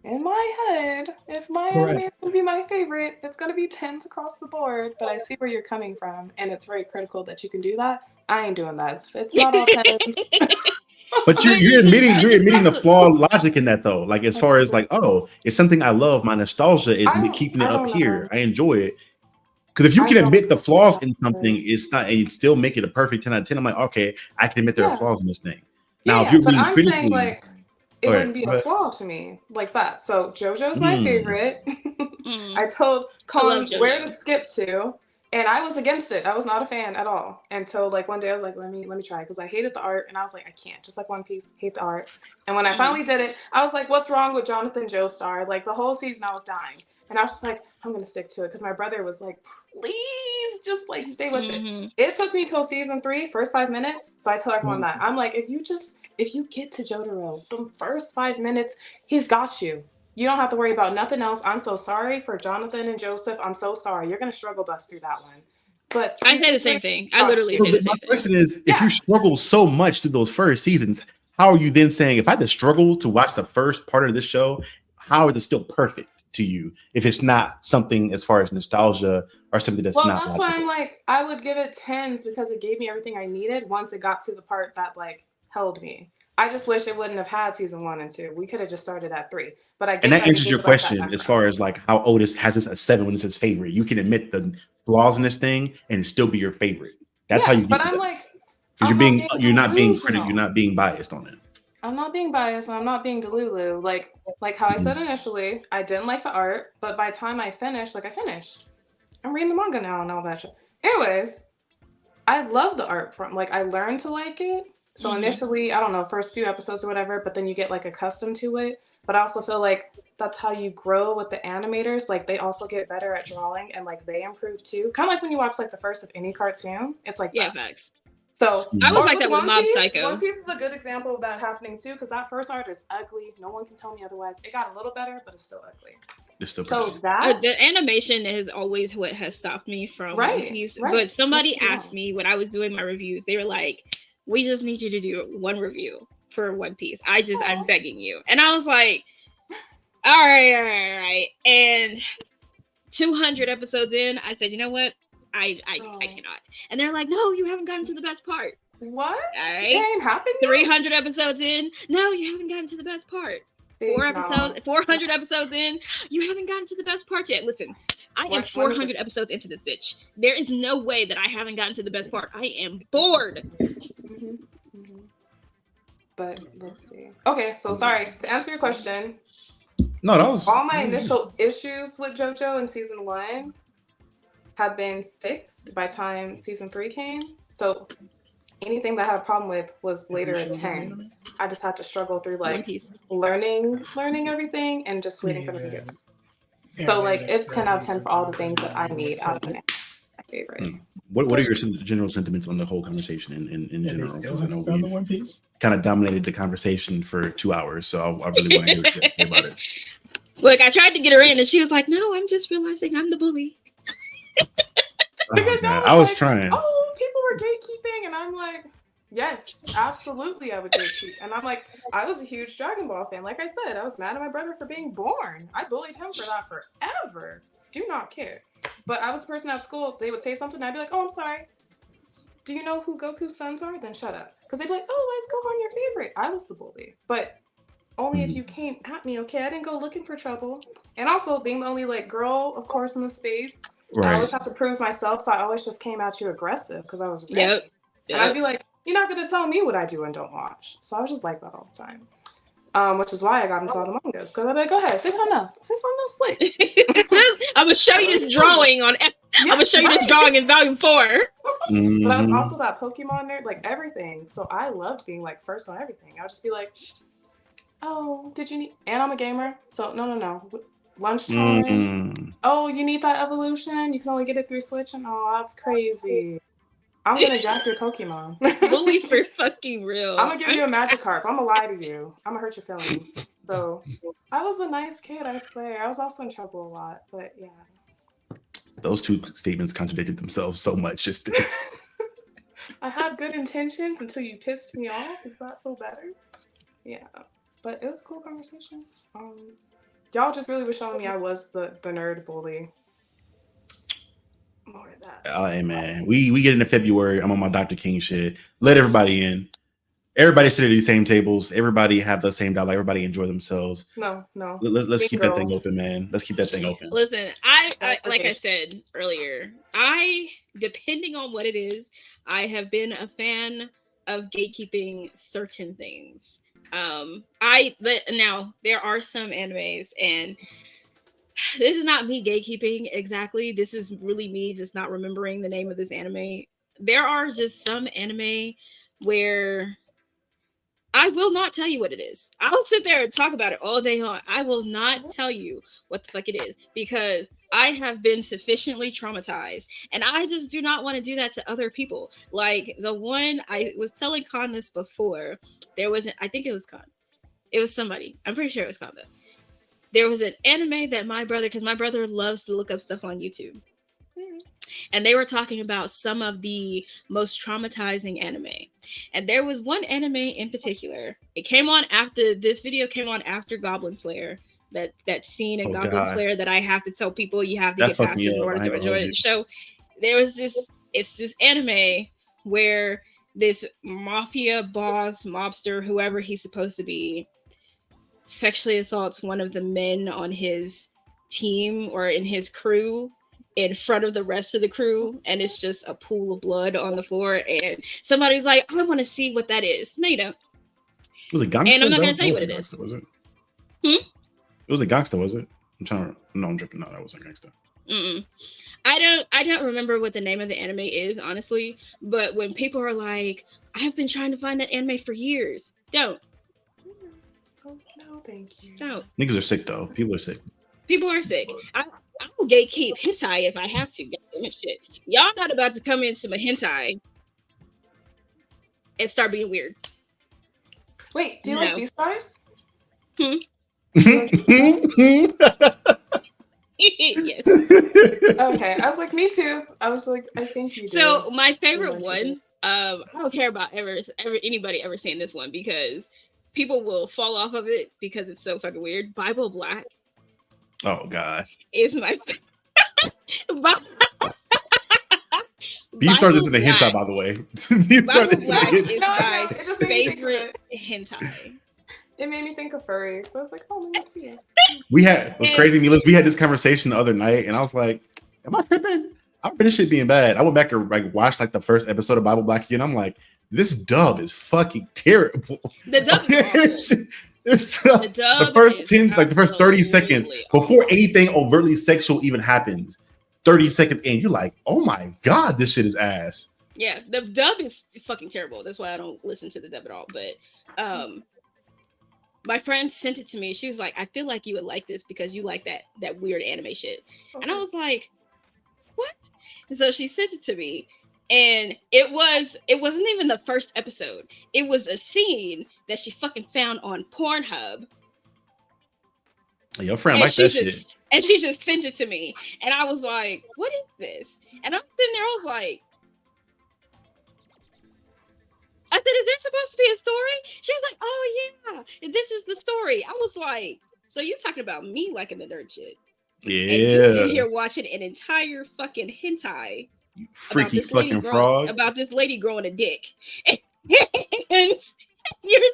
In my head, if my anime is going to be my favorite, it's going to be 10s across the board. But I see where you're coming from, and it's very critical that you can do that. I ain't doing that. It's not all 10s. But you're admitting the flawed logic in that, though. Like, as far as like, oh, it's something I love. My nostalgia is me keeping it up here. I enjoy it. Because if you can admit the flaws in something, it's not, and you still make it a perfect 10 out of 10. I'm like, okay, I can admit there are flaws in this thing. Now, if you're being critically, saying, like, it wouldn't be a flaw to me like that. So JoJo's my favorite. I told Colin where to skip to, and I was against it. I was not a fan at all until like one day I was like, let me try, because I hated the art, and I was like, I can't. Just like One Piece, hate the art. And when I finally did it, I was like, what's wrong with Jonathan Joestar? Like the whole season, I was dying, and I was just like, I'm gonna stick to it because my brother was like, please just like stay with it. It took me till season 3, first 5 minutes. So I tell everyone that I'm like, if you get to Jotaro, the first 5 minutes, he's got you. You don't have to worry about nothing else. I'm so sorry for Jonathan and Joseph. I'm so sorry. You're gonna struggle bus through that one. But I say the same thing. I literally say the same thing. My question is, if you struggle so much through those first seasons, how are you then saying, if I had to struggle to watch the first part of this show, how is it still perfect to you if it's not something as far as nostalgia or something that's not? That's why I'm like, I would give it 10s because it gave me everything I needed once it got to the part that like held me. I just wish it wouldn't have had season 1 and 2. We could have just started at 3. But I and that answers your question as far as like how Otis has this a 7 when it's his favorite. You can admit the flaws in this thing and it still be your favorite. That's how you. But I'm like, because you're not being critical. You're not being biased on it. I'm not being biased. And I'm not being delulu. Like how I said initially, I didn't like the art, but by the time I finished, I finished. I'm reading the manga now and all that shit. Anyways, I love the art from I learned to like it. So initially, I don't know, first few episodes or whatever, but then you get like accustomed to it. But I also feel like that's how you grow with the animators. Like they also get better at drawing and like they improve too. Kind of like when you watch like the first of any cartoon. It's like facts. So I was like that with Mob Psycho. One Piece is a good example of that happening too, because that first art is ugly. No one can tell me otherwise. It got a little better, but it's still ugly. It's still so that the animation is always what has stopped me from One Piece. But somebody asked me when I was doing my reviews, they were like, we just need you to do one review for One Piece. I'm begging you. And I was like, all right. And 200 episodes in, I said, you know what? I cannot. And they're like, no, you haven't gotten to the best part. What? All right. It ain't happened yet? 300 episodes in, no, you haven't gotten to the best part. 400 episodes in, you haven't gotten to the best part yet. Listen, I am 400 episodes into this bitch. There is no way that I haven't gotten to the best part. I am bored. But let's see. Okay, so sorry to answer your question. No, that was all my initial issues with JoJo in season 1 had been fixed by time season 3 came. So anything that I had a problem with was later at 10. I just had to struggle through like learning everything and just waiting for them to get them. So like it's 10 out of 10 for all the things that I need out of an anime. My favorite. What are your general sentiments on the whole conversation in general? Because I know we kind of dominated the conversation for 2 hours, so I really want to hear what you have to say about it. Look, I tried to get her in, and she was like, "No, I'm just realizing I'm the bully." Because I was trying. Oh, people were gatekeeping, and I'm like, yes, absolutely, I would gatekeep. And I'm like, I was a huge Dragon Ball fan. Like I said, I was mad at my brother for being born. I bullied him for that forever. Do not care. But I was the person at school, they would say something, I'd be like, oh, I'm sorry. Do you know who Goku's sons are? Then shut up. Because they'd be like, oh, let's go on your favorite. I was the bully. But only if you came at me, okay? I didn't go looking for trouble. And also, being the only like girl, of course, in the space, I always have to prove myself. So I always just came at you aggressive because I was ready. Yep. And I'd be like, you're not going to tell me what I do and don't watch. So I was just like that all the time. Which is why I got into all the mangas. Because I'd be like, go ahead, say something else. Say something else slick. I'm going to show you this drawing on... I'm going to show you this drawing in volume 4. But I was also that Pokemon nerd, like everything. So I loved being like first on everything. I would just be like, oh, did you need... And I'm a gamer. So no. Lunchtime. Oh, you need that evolution? You can only get it through Switch? And oh, that's crazy. I'm going to jack your Pokemon. Bully for fucking real. I'm going to give you a Magikarp. I'm going to lie to you. I'm going to hurt your feelings. So I was a nice kid, I swear. I was also in trouble a lot, but yeah. Those two statements contradicted themselves so much. Just I had good intentions until you pissed me off. Does that feel better? Yeah. But it was a cool conversation. Y'all just really were showing me I was the nerd bully. More of that. Hey man, we get into February. I'm on my Dr. King shit. Let everybody in. Everybody sit at these same tables. Everybody have the same dialogue. Everybody enjoy themselves. No. Let's keep that thing open, man. Let's keep that thing open. Listen, I like I said earlier, depending on what it is, I have been a fan of gatekeeping certain things. Now there are some animes, and this is not me gatekeeping exactly. This is really me just not remembering the name of this anime. There are just some anime where I will not tell you what it is. I'll sit there and talk about it all day long. I will not tell you what the fuck it is because I have been sufficiently traumatized and I just do not want to do that to other people. Like the one I was telling Khan this before, I think it was Khan. It was somebody. I'm pretty sure it was Khan though. There was an anime that because my brother loves to look up stuff on YouTube. And they were talking about some of the most traumatizing anime. And there was one anime in particular. This video came on after Goblin Slayer. That scene in Goblin Slayer that I have to tell people you have to get past it in order to enjoy the show. There was this anime where this mafia boss, mobster, whoever he's supposed to be, sexually assaults one of the men on his team or in his crew in front of the rest of the crew, and it's just a pool of blood on the floor, and somebody's like, I want to see what that is. No, you don't. Was it gangsta? And I'm not going to tell you what it is. Was it? It was a gangsta, was it? I'm tripping. No, that wasn't gangsta. I don't remember what the name of the anime is, honestly, but when people are like, I have been trying to find that anime for years, don't. Oh, no, thank you. Don't. Niggas are sick, though. People are sick. People are sick. I will gatekeep hentai if I have to. Goddammit, shit. Y'all not about to come into my hentai and start being weird. Wait, do you like Beastars? Yes. Okay, I was like, me too. I was like, I think you do. So my favorite one, I don't care about anybody ever seeing this one because people will fall off of it because it's so fucking weird. Bible Black. Oh God. Is my Beastars into the hentai, by the way. Bible Black is my favorite hentai. It made me think of furries, so I was like, oh, let me see it. What's crazy, Neelis, we had this conversation the other night, and I was like, am I tripping? I'm pretty shit being bad. I went back and watched like the first episode of Bible Black again. I'm like, this dub is fucking terrible. The dub is the first 30 seconds before anything overtly sexual even happens. 30 seconds in, you're like, oh my God, this shit is ass. Yeah, the dub is fucking terrible. That's why I don't listen to the dub at all. But my friend sent it to me. She was like, I feel like you would like this because you like that weird anime shit. Okay. And I was like, what? And so she sent it to me. And it wasn't even the first episode. It was a scene that she fucking found on Pornhub. Your friend likes that shit. And she just sent it to me. And I was like, what is this? And I'm sitting there, I was like, I said, is there supposed to be a story? She was like, oh yeah, this is the story. I was like, so you're talking about me liking the nerd shit? And you sit Yeah. here watching an entire fucking hentai Freaky fucking frog. about this lady growing a dick. And you're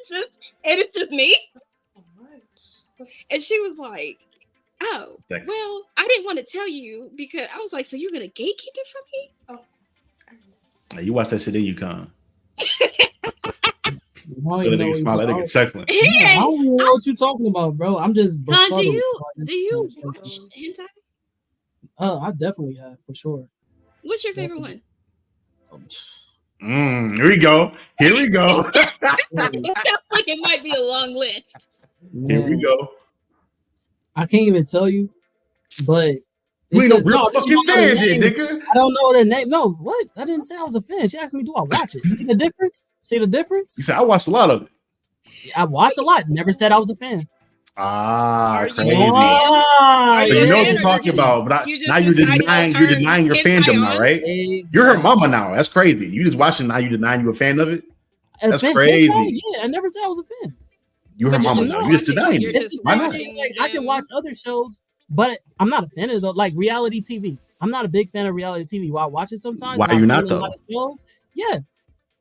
just, and it's just me. And she was like, oh, well, I didn't want to tell you because I was like, so you're going to gatekeep it from me? Hey, you watch that shit in UConn. I That nigga smile, that nigga chuckling. I don't even know what you're talking about, bro. I'm just do you watch hentai? Oh, I definitely have, for sure. What's your favorite one? Here we go. Here we go. It sounds like it might be a long list. Here we go. I can't even tell you, but you ain't no real fucking fan, then, nigga. I don't know the name. No, what? I didn't say I was a fan. She asked me, do I watch it? See the difference? See the difference? You said I watched a lot of it. I watched a lot. Never said I was a fan. Crazy. So you know what you're talking about, but now you're denying your fandom now, right? Exactly. You're her mama now. That's crazy. You just watching now, you denying you a fan of it? That's crazy. Yeah, I never said I was a fan. You're her mama now. You just denying it. Why not? I can watch other shows, but I'm not a fan of like reality TV. I'm not a big fan of reality TV. While I watch it sometimes, why are you not though? Shows, yes,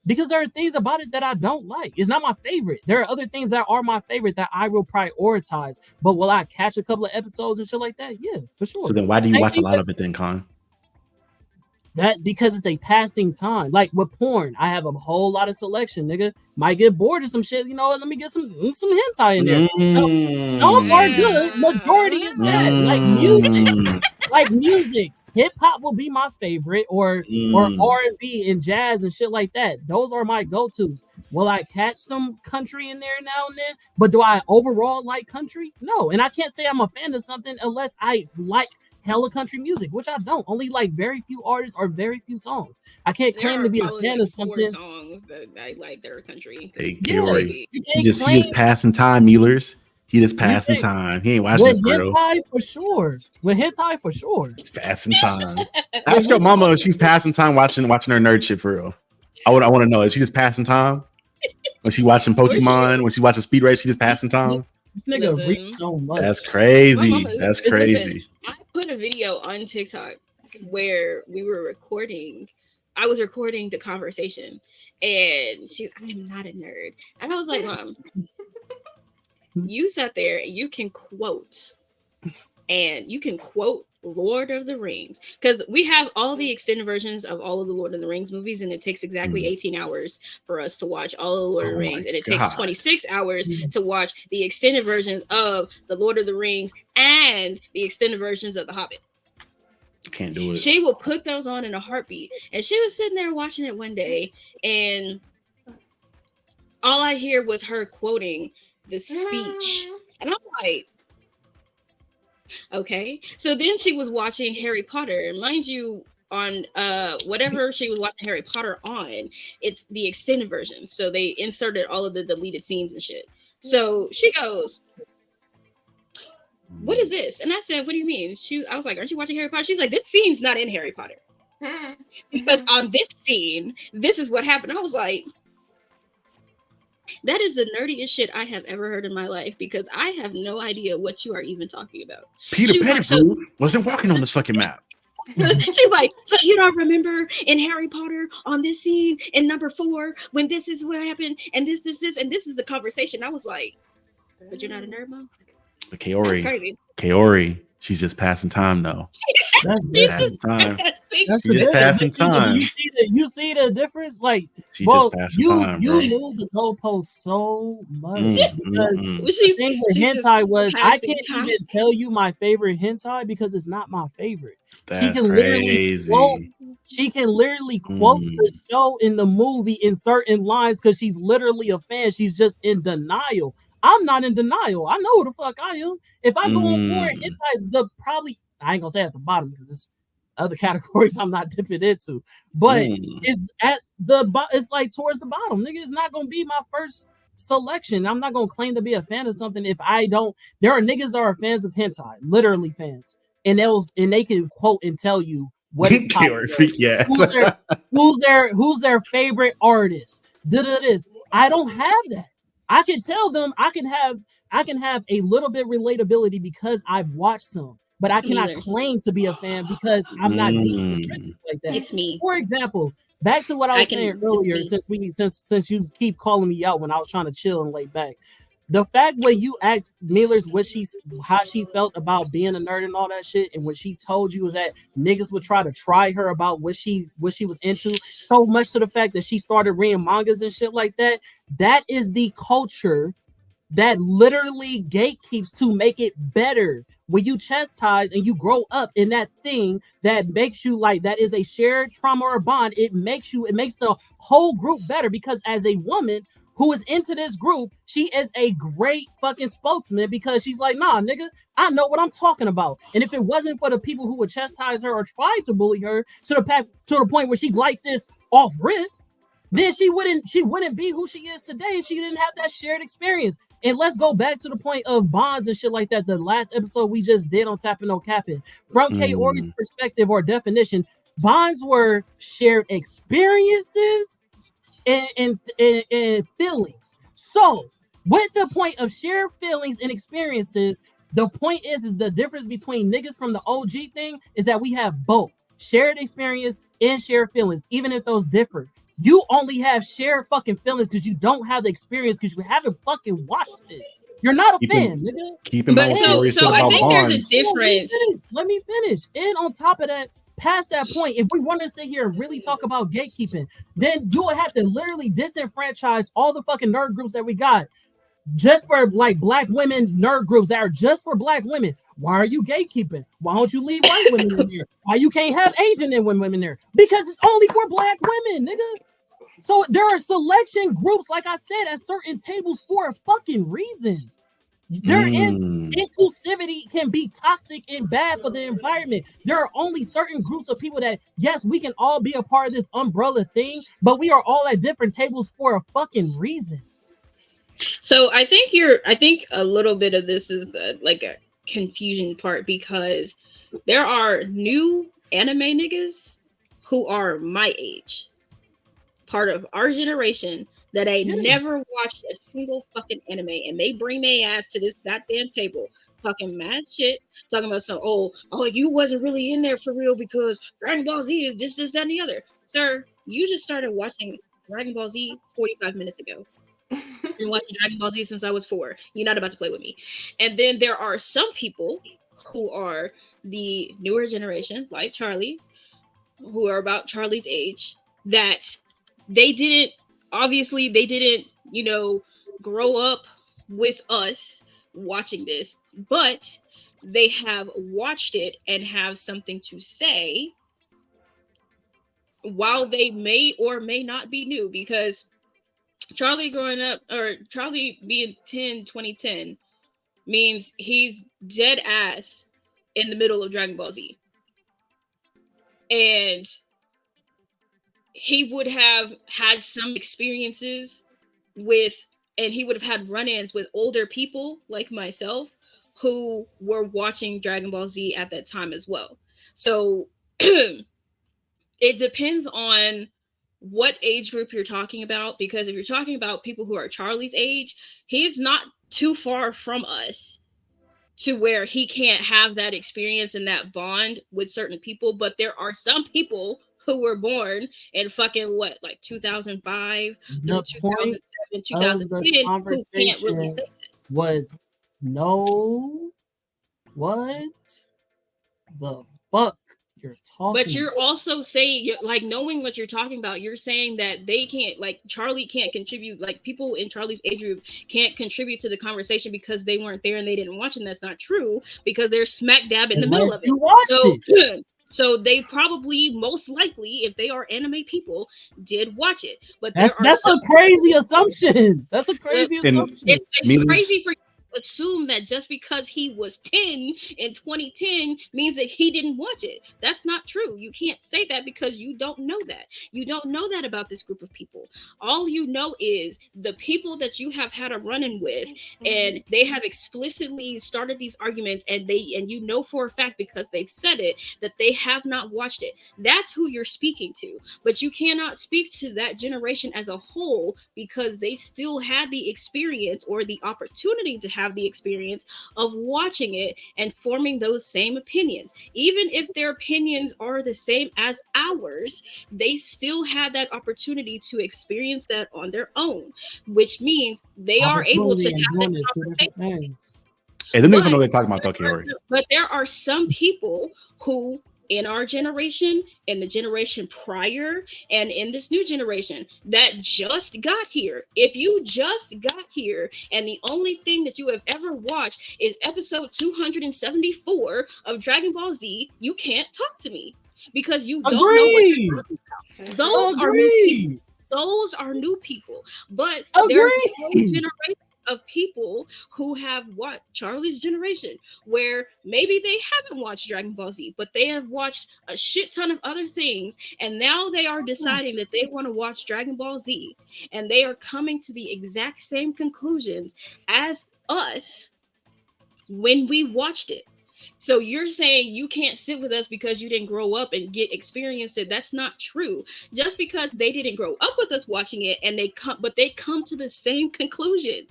because there are things about it that I don't like. It's not my favorite. There are other things that are my favorite that I will prioritize. But will I catch a couple of episodes and shit like that? Yeah, for sure. So then why do you watch a lot of it then, Con? That because it's a passing time. Like with porn, I have a whole lot of selection, nigga. Might get bored of some shit. You know what? Let me get some hentai in there. Some are good. Majority is bad. Like music. Hip hop will be my favorite, or R&B and jazz and shit like that. Those are my go-tos. Will I catch some country in there now and then? But do I overall like country? No. And I can't say I'm a fan of something unless I like hella country music, which I don't. Only like very few artists or very few songs. I can't claim to be a fan of something. Songs that I like that are country. Hey, Gary, he just passing time, Mealers. He just passing time. He ain't watching it for real. For sure. With hentai for sure. It's passing time. Ask your mama if she's passing time watching her nerd shit for real. I want to know, is she just passing time? When she watching Pokemon, when she watching Speed Race, she just passing time? This nigga reached so much. That's crazy. That's crazy. I put a video on TikTok where we were recording. I was recording the conversation, and I'm not a nerd. And I was like, Mom, you sat there and you can quote Lord of the Rings, because we have all the extended versions of all of the Lord of the Rings movies, and it takes exactly 18 hours for us to watch all of the Lord of the Rings, and it takes 26 hours to watch the extended versions of the Lord of the Rings and the extended versions of The Hobbit. Can't do it. She will put those on in a heartbeat, and she was sitting there watching it one day, and all I hear was her quoting the speech, and I'm like, okay. So then she was watching Harry Potter, and mind you, on whatever she was watching Harry Potter on, it's the extended version, so they inserted all of the deleted scenes and shit. So she goes, what is this? And I said, what do you mean? I was like, aren't you watching Harry Potter? She's like, this scene's not in Harry Potter, because on this scene, this is what happened. I was like, that is the nerdiest shit I have ever heard in my life, because I have no idea what you are even talking about. Peter Pettigrew wasn't walking on this fucking map. She's like, so you don't remember in Harry Potter on this scene in number 4 when this is what happened and this, and this is the conversation. I was like, but you're not a nerd, Mom? But Kaori, she's just passing time though. That's passing time. That's just passing time. You see the difference? Like, she just passing time. You moved the goalpost so much because the thing with hentai was I can't even tell you my favorite hentai because it's not my favorite. That's crazy. She can literally quote the show in the movie in certain lines because she's literally a fan. She's just in denial. I'm not in denial. I know who the fuck I am. If I go on board, hentai is I ain't gonna say at the bottom because it's other categories I'm not dipping into, but it's at it's like towards the bottom, nigga. It's not gonna be my first selection. I'm not gonna claim to be a fan of something if I don't. There are niggas that are fans of hentai, literally fans, and they can quote and tell you what is popular. Who's their favorite artist? This. I don't have that. I can tell them. I can have a little bit relatability because I've watched some. but I cannot Neither. claim to be a fan because I'm not deep like that. It's me. For example, back to what I was saying earlier, since you keep calling me out when I was trying to chill and lay back. The fact when you asked Millers how she felt about being a nerd and all that shit, and when she told you was that niggas would try to try her about what she was into, so much to the fact that she started reading mangas and shit like that. That is the culture that literally gatekeeps to make it better. When you chastise and you grow up in that thing that makes you like that is a shared trauma or bond, it makes the whole group better, because as a woman who is into this group, she is a great fucking spokesman, because she's like, nah, nigga, I know what I'm talking about. And if it wasn't for the people who would chastise her or try to bully her to the point where she's like this off rip, then she wouldn't be who she is today. She didn't have that shared experience. And let's go back to the point of bonds and shit like that. The last episode we just did on Tapping No Capping, from K Org's perspective or definition, bonds were shared experiences and feelings. So with the point of shared feelings and experiences, the point is the difference between niggas from the OG thing is that we have both shared experience and shared feelings, even if those differ. You only have shared fucking feelings because you don't have the experience, because you haven't fucking watched it. You're not a fan, nigga. Keep in mind, so I think there's a difference. Let me finish. And on top of that, past that point, if we want to sit here and really talk about gatekeeping, then you would have to literally disenfranchise all the fucking nerd groups that we got just for like black women nerd groups that are just for black women. Why are you gatekeeping? Why don't you leave white women in there? Why you can't have Asian and women there? Because it's only for black women, nigga. So there are selection groups, like I said, at certain tables for a fucking reason. There is inclusivity can be toxic and bad for the environment. There are only certain groups of people that, yes, we can all be a part of this umbrella thing, but we are all at different tables for a fucking reason. So I think a little bit of this is like a confusion part, because there are new anime niggas who are my age, part of our generation, that ain't never watched a single fucking anime, and they bring their ass to this goddamn table talking mad shit, talking about some you wasn't really in there for real because Dragon Ball Z is this, that, and the other. Sir, you just started watching Dragon Ball Z 45 minutes ago. I've been watching Dragon Ball Z since I was 4. You're not about to play with me. And then there are some people who are the newer generation, like Charlie, who are about Charlie's age, that they didn't, grow up with us watching this, but they have watched it and have something to say, while they may or may not be new, because Charlie growing up, or Charlie being 2010 means he's dead ass in the middle of Dragon Ball Z. And he would have had some experiences and he would have had run-ins with older people like myself who were watching Dragon Ball Z at that time as well. So it depends on what age group you're talking about, because if you're talking about people who are Charlie's age, he's not too far from us to where he can't have that experience and that bond with certain people. But there are some people who were born in fucking 2005 through 2007, 2010 who can't really say that. Was no, what the fuck you're talking but you're about? Also saying, like, knowing what you're talking about, you're saying that they can't, like, Charlie can't contribute, like, people in Charlie's age group can't contribute to the conversation because they weren't there and they didn't watch, and that's not true, because they're smack dab in the middle of it. So they probably, most likely, if they are anime people, did watch it. But that's a crazy assumption. That's a crazy assumption. It's crazy for assume that just because he was 10 in 2010 means that he didn't watch it. That's not true. You can't say that because you don't know that. You don't know that about this group of people. All you know is the people that you have had a run-in with, and they have explicitly started these arguments, and you know for a fact because they've said it that they have not watched it. That's who you're speaking to. But you cannot speak to that generation as a whole because they still had the experience or the opportunity to have have the experience of watching it and forming those same opinions. Even if their opinions are the same as ours, they still had that opportunity to experience that on their own, which means they are able to Opportunity and have doing that this two different conversation. things. And then there's But, what they're talking about, though, Kiori. but there are some people who, in our generation, in the generation prior, and in this new generation that just got here. If you just got here and the only thing that you have ever watched is episode 274 of Dragon Ball Z, you can't talk to me because you don't know what you're talking about. Those are new people. Those are new people. But there's a whole generation of people who have watched Charlie's generation, where maybe they haven't watched Dragon Ball Z, but they have watched a shit ton of other things, and now they are deciding that they want to watch Dragon Ball Z, and they are coming to the exact same conclusions as us when we watched it. So you're saying you can't sit with us because you didn't grow up and get experienced it. That's not true. Just because they didn't grow up with us watching it, and they come to the same conclusion.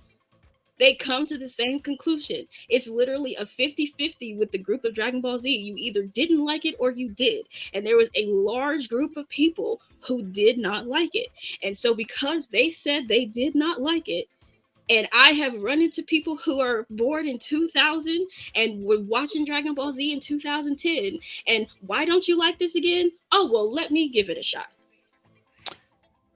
They come to the same conclusion. It's literally a 50-50 with the group of Dragon Ball Z. You either didn't like it or you did. And there was a large group of people who did not like it. And so because they said they did not like it, and I have run into people who are born in 2000 and were watching Dragon Ball Z in 2010. And why don't you like this again? Oh, well, let me give it a shot.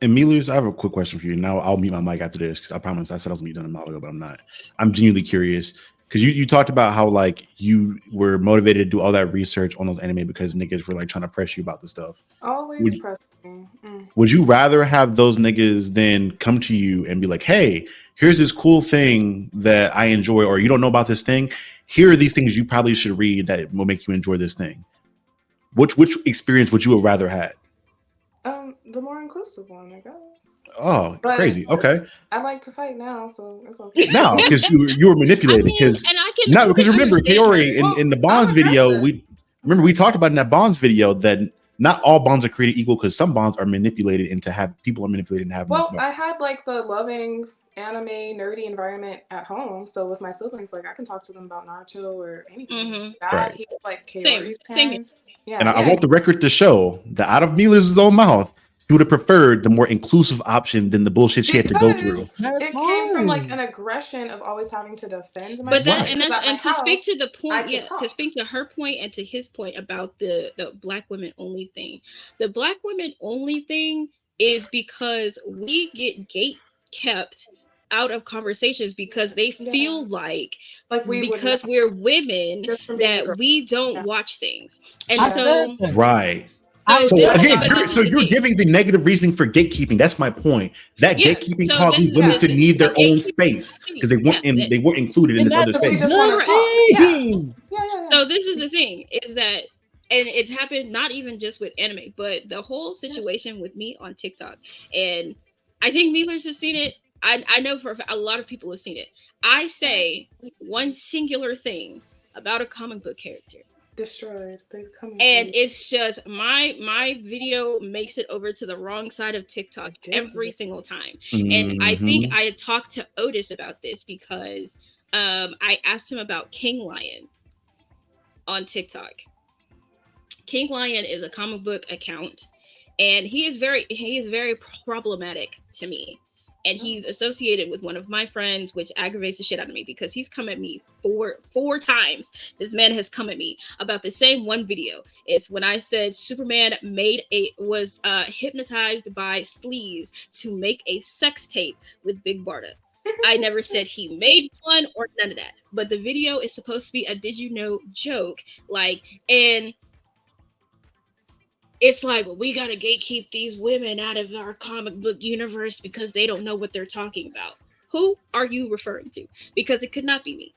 And Milus, I have a quick question for you. Now I'll mute my mic after this because I promise I said I was gonna be done a while ago, but I'm not. I'm genuinely curious because you talked about how like you were motivated to do all that research on those anime because niggas were like trying to press you about the stuff. Always pressing. Would you rather have those niggas then come to you and be like, hey, here's this cool thing that I enjoy, or you don't know about this thing? Here are these things you probably should read that will make you enjoy this thing. Which experience would you have rather had? The more inclusive one, I guess. Oh, but crazy. Okay. I like to fight now, so it's okay. No, because you were manipulated. Because remember, Kiori, in the Bonds video, we talked about in that Bonds video that not all bonds are created equal because some bonds are manipulated into people are manipulated and have. Well, I had like the loving anime nerdy environment at home, so with my siblings, like I can talk to them about Naruto or anything. Right. He's like Kiori's parents. Yeah, and I want the record to show that out of Mila's own mouth, she would have preferred the more inclusive option than the bullshit she had to go through. It came from like an aggression of always having to defend myself. But to speak to the point, to speak to her point and to his point about the Black women only thing. The Black women only thing is because we get gate kept out of conversations because they feel like because we're women that we don't watch things. And so right. So you're giving the negative reasoning for gatekeeping. That's my point. That gatekeeping caused these women to need their own space because they weren't included in this other space. So this is the thing: is that, and it's happened not even just with anime, but the whole situation with me on TikTok. And I think Miller's has seen it. I know for a lot of people have seen it. I say one singular thing about a comic book character. Destroyed. And it's just my video makes it over to the wrong side of TikTok every single time. And I think I had talked to Otis about this because I asked him about King Lion on TikTok. King Lion is a comic book account, and he is very problematic to me. And he's associated with one of my friends, which aggravates the shit out of me because he's come at me four times. This man has come at me about the same one video. It's when I said Superman was hypnotized by sleaze to make a sex tape with Big Barda. I never said he made one or none of that. But the video is supposed to be a did you know joke. And it's like, we got to gatekeep these women out of our comic book universe because they don't know what they're talking about. Who are you referring to? Because it could not be me.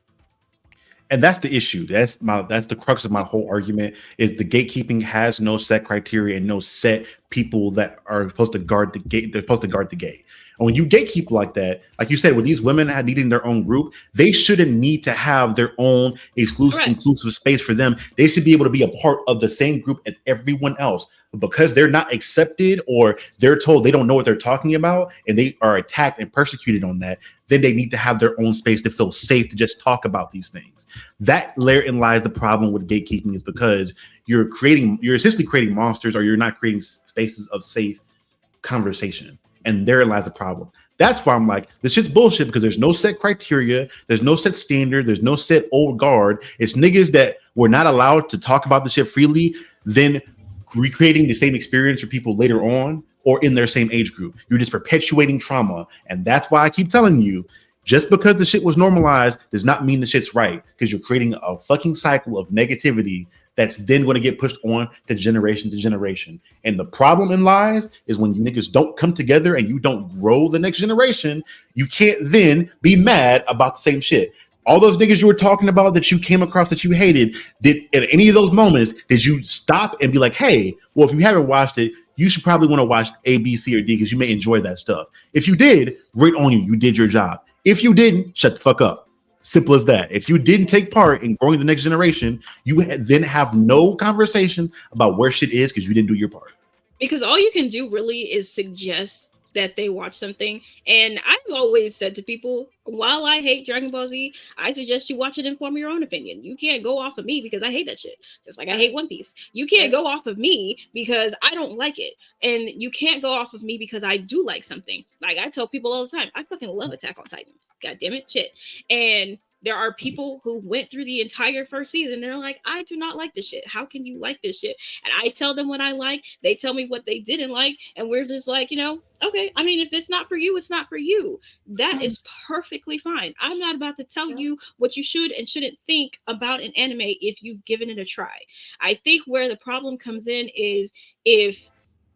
And that's the issue. That's the crux of my whole argument is the gatekeeping has no set criteria and no set people that are supposed to guard the gate. They're supposed to guard the gate. And when you gatekeep like that, like you said, when these women are needing their own group, they shouldn't need to have their own inclusive space for them. They should be able to be a part of the same group as everyone else. But because they're not accepted or they're told they don't know what they're talking about and they are attacked and persecuted on that, then they need to have their own space to feel safe to just talk about these things. That therein lies the problem with gatekeeping, is because you're essentially creating monsters, or you're not creating spaces of safe conversation. And therein lies the problem. That's why I'm like, this shit's bullshit, because there's no set criteria, there's no set standard, there's no set old guard. It's niggas that were not allowed to talk about the shit freely, then recreating the same experience for people later on or in their same age group. You're just perpetuating trauma. And that's why I keep telling you, just because the shit was normalized does not mean the shit's right, because you're creating a fucking cycle of negativity that's then going to get pushed on to generation. And the problem in lies is when you niggas don't come together and you don't grow the next generation, you can't then be mad about the same shit. All those niggas you were talking about that you came across that you hated, did at any of those moments, did you stop and be like, hey, well, if you haven't watched it, you should probably want to watch A, B, C, or D, because you may enjoy that stuff. If you did, great on you. You did your job. If you didn't, shut the fuck up. Simple as that. If you didn't take part in growing the next generation, you then have no conversation about where shit is, because you didn't do your part. Because all you can do really is suggest that they watch something. And I've always said to people, while I hate Dragon Ball Z, I suggest you watch it and form your own opinion. You can't go off of me because I hate that shit. Just like I hate One Piece. You can't go off of me because I don't like it. And you can't go off of me because I do like something. Like I tell people all the time, I fucking love Attack on Titan. God damn it, shit. And there are people who went through the entire first season. They're like, I do not like this shit. How can you like this shit? And I tell them what I like. They tell me what they didn't like. And we're just like, you know, okay. I mean, if it's not for you, it's not for you. That is perfectly fine. I'm not about to tell you what you should and shouldn't think about an anime if you've given it a try. I think where the problem comes in is if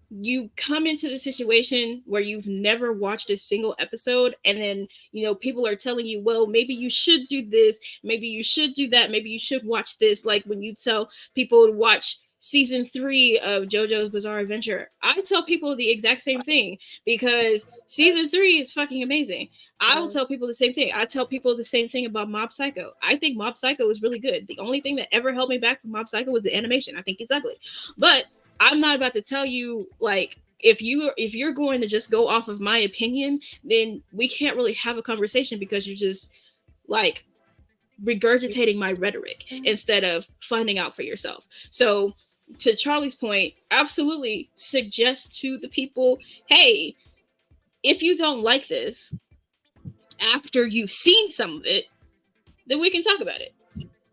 you come into the situation where you've never watched a single episode, and then, you know, people are telling you, well, maybe you should do this, maybe you should do that, maybe you should watch this. Like when you tell people to watch season 3 of JoJo's Bizarre Adventure, I tell people the exact same thing, because season 3 is fucking amazing. I will tell people the same thing. I tell people the same thing about Mob Psycho. I think Mob Psycho is really good. The only thing that ever held me back from Mob Psycho was the animation. I think it's ugly, but I'm not about to tell you, like, if you're going to just go off of my opinion, then we can't really have a conversation, because you're just like regurgitating my rhetoric instead of finding out for yourself. So to Charlie's point, absolutely suggest to the people, hey, if you don't like this after you've seen some of it, then we can talk about it.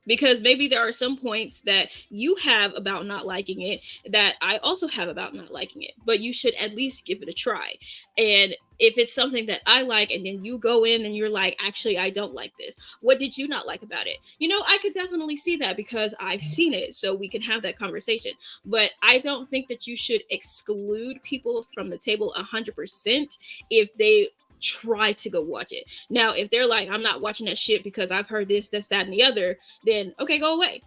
Because maybe there are some points that you have about not liking it that I also have about not liking it, but you should at least give it a try. And if it's something that I like, and then you go in and you're like, actually, I don't like this. What did you not like about it? You know, I could definitely see that because I've seen it, so we can have that conversation. But I don't think that you should exclude people from the table 100% if they try to go watch it. Now, if they're like, I'm not watching that shit because I've heard this, that, and the other, then okay, go away.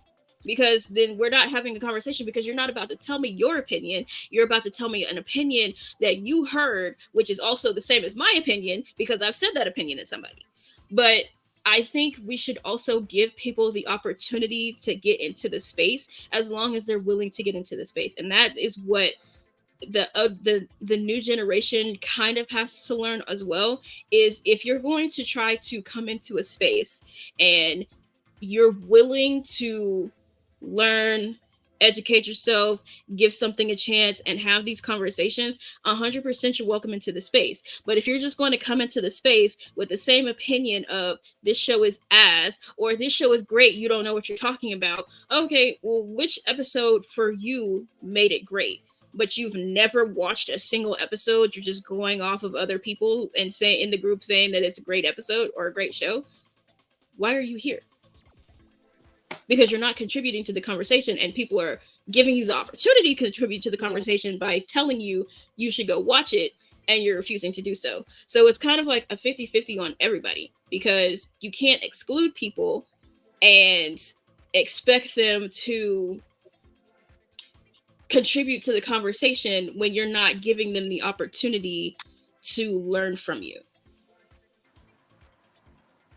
Because then we're not having a conversation, because you're not about to tell me your opinion. You're about to tell me an opinion that you heard, which is also the same as my opinion, because I've said that opinion to somebody. But I think we should also give people the opportunity to get into the space, as long as they're willing to get into the space. And that is what the new generation kind of has to learn as well, is if you're going to try to come into a space and you're willing to learn, educate yourself, give something a chance, and have these conversations, 100% you're welcome into the space. But if you're just going to come into the space with the same opinion of this show is ass, or this show is great, you don't know what you're talking about, okay, well, which episode for you made it great? But you've never watched a single episode, you're just going off of other people and saying in the group saying that it's a great episode or a great show. Why are you here? Because you're not contributing to the conversation, and people are giving you the opportunity to contribute to the conversation by telling you you should go watch it, and you're refusing to do so. So it's kind of like a 50-50 on everybody, because you can't exclude people and expect them to contribute to the conversation when you're not giving them the opportunity to learn from you.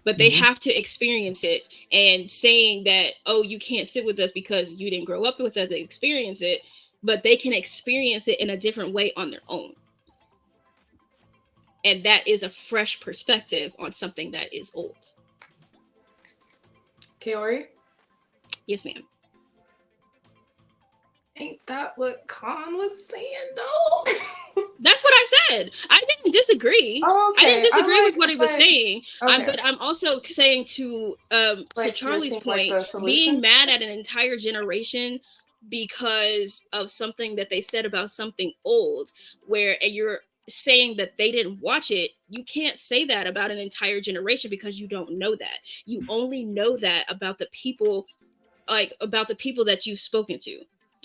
But they have to experience it, and saying that, oh, you can't sit with us because you didn't grow up with us to experience it, but they can experience it in a different way on their own. And that is a fresh perspective on something that is old. Kaori? Yes, ma'am. Ain't that what Khan was saying though? That's what I said. I didn't disagree. Oh, okay. I didn't disagree with what he was saying. Okay. But I'm also saying to Charlie's point, being mad at an entire generation because of something that they said about something old, and you're saying that they didn't watch it, you can't say that about an entire generation because you don't know that. You only know that about the people, that you've spoken to.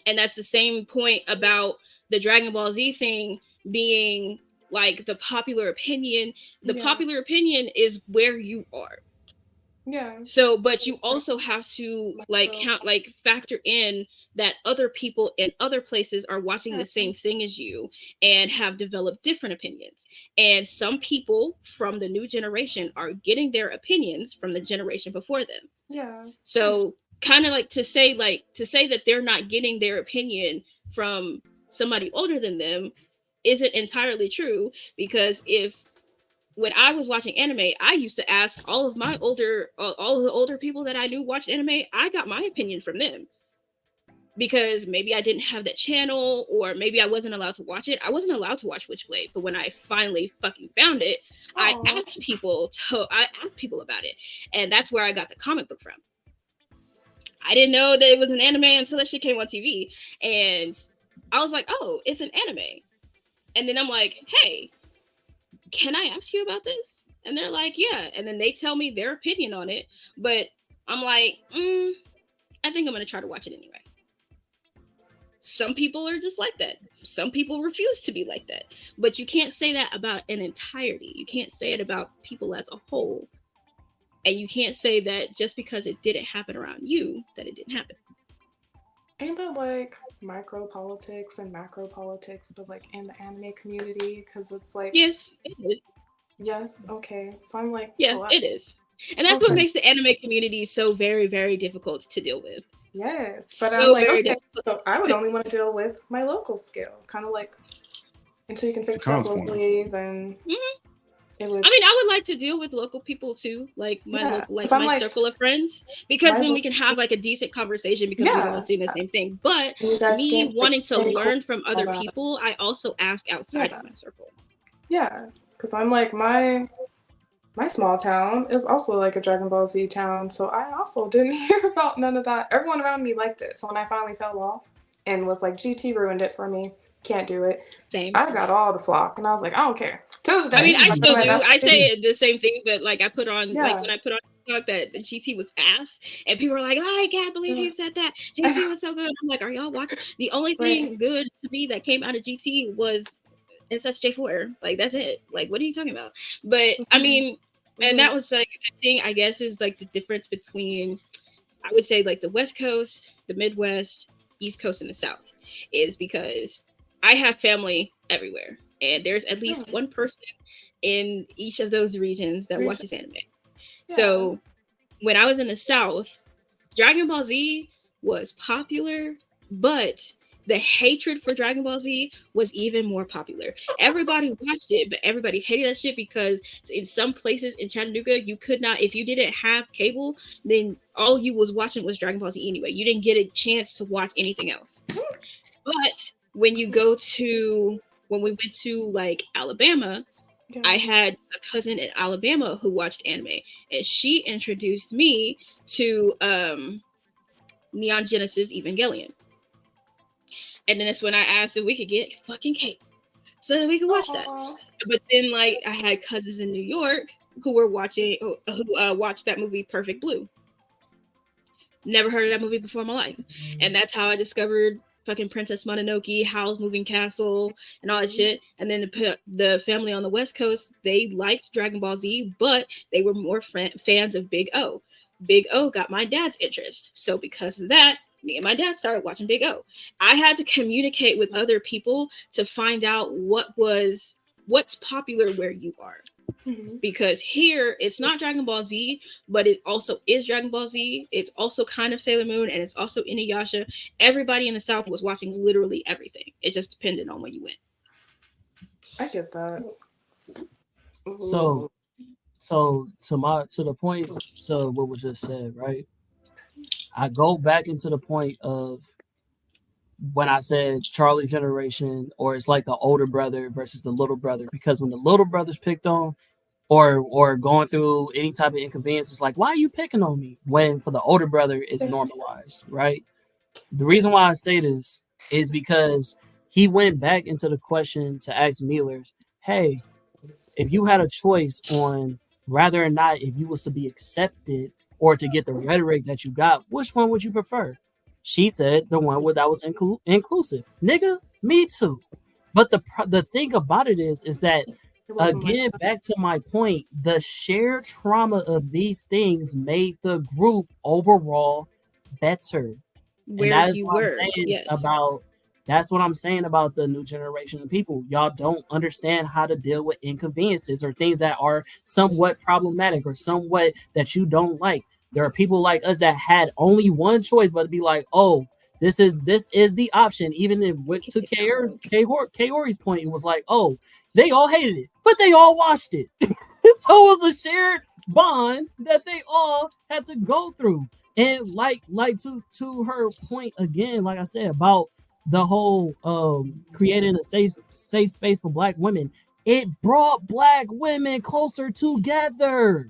And that's the same point about the Dragon Ball Z thing being like the popular opinion. The popular opinion is where you are. Yeah. So, but you also have to factor in that other people in other places are watching the same thing as you and have developed different opinions. And some people from the new generation are getting their opinions from the generation before them. Yeah. So kind of to say that they're not getting their opinion from somebody older than them isn't entirely true, because when I was watching anime, I used to ask all of the older people that I knew watched anime. I got my opinion from them because maybe I didn't have that channel, or maybe I wasn't allowed to watch it. I wasn't allowed to watch Witchblade, but when I finally fucking found it, I asked people about it, and that's where I got the comic book from. I didn't know that it was an anime until that shit came on TV, and I was like, oh, it's an anime. And then I'm like, hey, can I ask you about this? And they're like, yeah. And then they tell me their opinion on it, but I'm like, I think I'm going to try to watch it anyway. Some people are just like that. Some people refuse to be like that. But you can't say that about an entirety. You can't say it about people as a whole. And you can't say that just because it didn't happen around you, that it didn't happen. Ain't that like micro politics and macro politics, but like in the anime community? Because it's like, yes, it is. Yes, okay. So I'm like, yeah, it is. And that's what makes the anime community so very, very difficult to deal with. Yes, but I'm like, okay, so I would only want to deal with my local scale, kind of like until you can fix stuff locally, then it would. I mean, I would like to deal with local people too, like my local, my circle of friends, because then we can have like a decent conversation because we're all seeing the same thing. But me wanting to learn from other people, I also ask outside of my circle. Yeah, because I'm like my small town is also like a Dragon Ball Z town, so I also didn't hear about none of that. Everyone around me liked it, so when I finally fell off and was like, GT ruined it for me, can't do it. Same. I got all the flock, and I was like, I don't care. I mean, I still do. I say the same thing, but like I put on, like when I put on TikTok that the GT was ass, and people were like, oh, I can't believe you said that. GT was so good. I'm like, are y'all watching? The only thing good to me that came out of GT was SSJ4. Like, that's it. Like, what are you talking about? But I mean, and that was like the thing, I guess, is like the difference between, I would say, like the West Coast, the Midwest, East Coast, and the South, is because I have family everywhere, and there's at least one person in each of those regions that watches anime. Yeah. So when I was in the South, Dragon Ball Z was popular, but the hatred for Dragon Ball Z was even more popular. Everybody watched it, but everybody hated that shit because in some places in Chattanooga, you could not, if you didn't have cable, then all you was watching was Dragon Ball Z anyway. You didn't get a chance to watch anything else. But when we went to like Alabama, I had a cousin in Alabama who watched anime, and she introduced me to Neon Genesis Evangelion. And then that's when I asked if we could get fucking cable so that we could watch that. But then, like, I had cousins in New York who were watched that movie Perfect Blue. Never heard of that movie before in my life. And that's how I discovered fucking Princess Mononoke, Howl's Moving Castle, and all that shit. And then the family on the West Coast, they liked Dragon Ball Z, but they were more fans of Big O. Big O got my dad's interest. So because of that, me and my dad started watching Big O. I had to communicate with other people to find out what's popular where you are. Mm-hmm. Because here it's not Dragon Ball Z, but it also is Dragon Ball Z. It's also kind of Sailor Moon, and it's also Inuyasha. Everybody in the South was watching literally everything. It just depended on where you went. I get that. So to the point, so what was just said, right? I go back into the point of when I said Charlie generation, or it's like the older brother versus the little brother, because when the little brother's picked on, or going through any type of inconvenience, it's like, why are you picking on me? When for the older brother, it's normalized, right? The reason why I say this is because he went back into the question to ask Mealers, hey, if you had a choice on whether or not if you was to be accepted or to get the rhetoric that you got, which one would you prefer? She said the one where that was inclusive. Nigga, me too. But the thing about it is that again, back to my point, the shared trauma of these things made the group overall better. And Where that is you what I'm were. saying Yes. about that's what I'm saying about the new generation of people. Y'all don't understand how to deal with inconveniences or things that are somewhat problematic or somewhat that you don't like. There are people like us that had only one choice, but to be like, oh, this is the option. Even if what to Kaori's point, it was like, oh, they all hated it, but they all watched it. So it was a shared bond that they all had to go through. And like to her point again, like I said about the whole creating a safe space for black women, it brought black women closer together.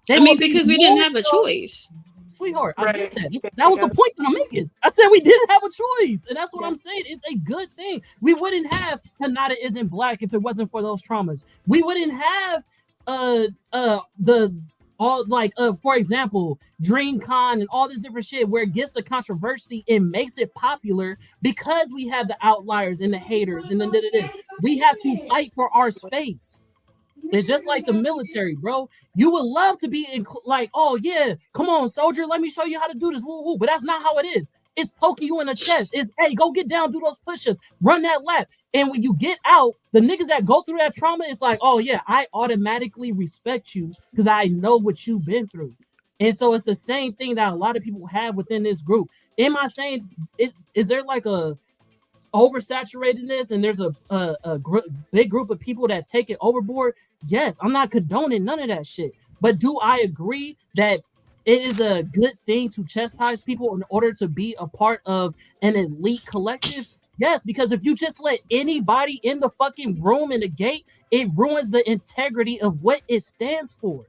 They I will mean, be because we didn't more have a so, choice. sweetheart. I get Right. that. That was the point that I'm making. I said we didn't have a choice, and that's what I'm saying. It's a good thing. We wouldn't have Kanata isn't black if it wasn't for those traumas. We wouldn't have the all like for example DreamCon and all this different shit where it gets the controversy and makes it popular because we have the outliers and the haters and the this. We have to fight for our space. It's just like the military, bro. You would love to be in, like, oh yeah, come on, soldier, let me show you how to do this. Woo, woo. But that's not how it is. It's poking you in the chest. It's hey, go get down, do those push-ups, run that lap. And when you get out, the niggas that go through that trauma, it's like, oh yeah, I automatically respect you because I know what you've been through. And so it's the same thing that a lot of people have within this group. Am I saying is there like a oversaturatedness and there's big group of people that take it overboard? Yes, I'm not condoning none of that shit. But do I agree that it is a good thing to chastise people in order to be a part of an elite collective? Yes, because if you just let anybody in the fucking room in the gate, it ruins the integrity of what it stands for.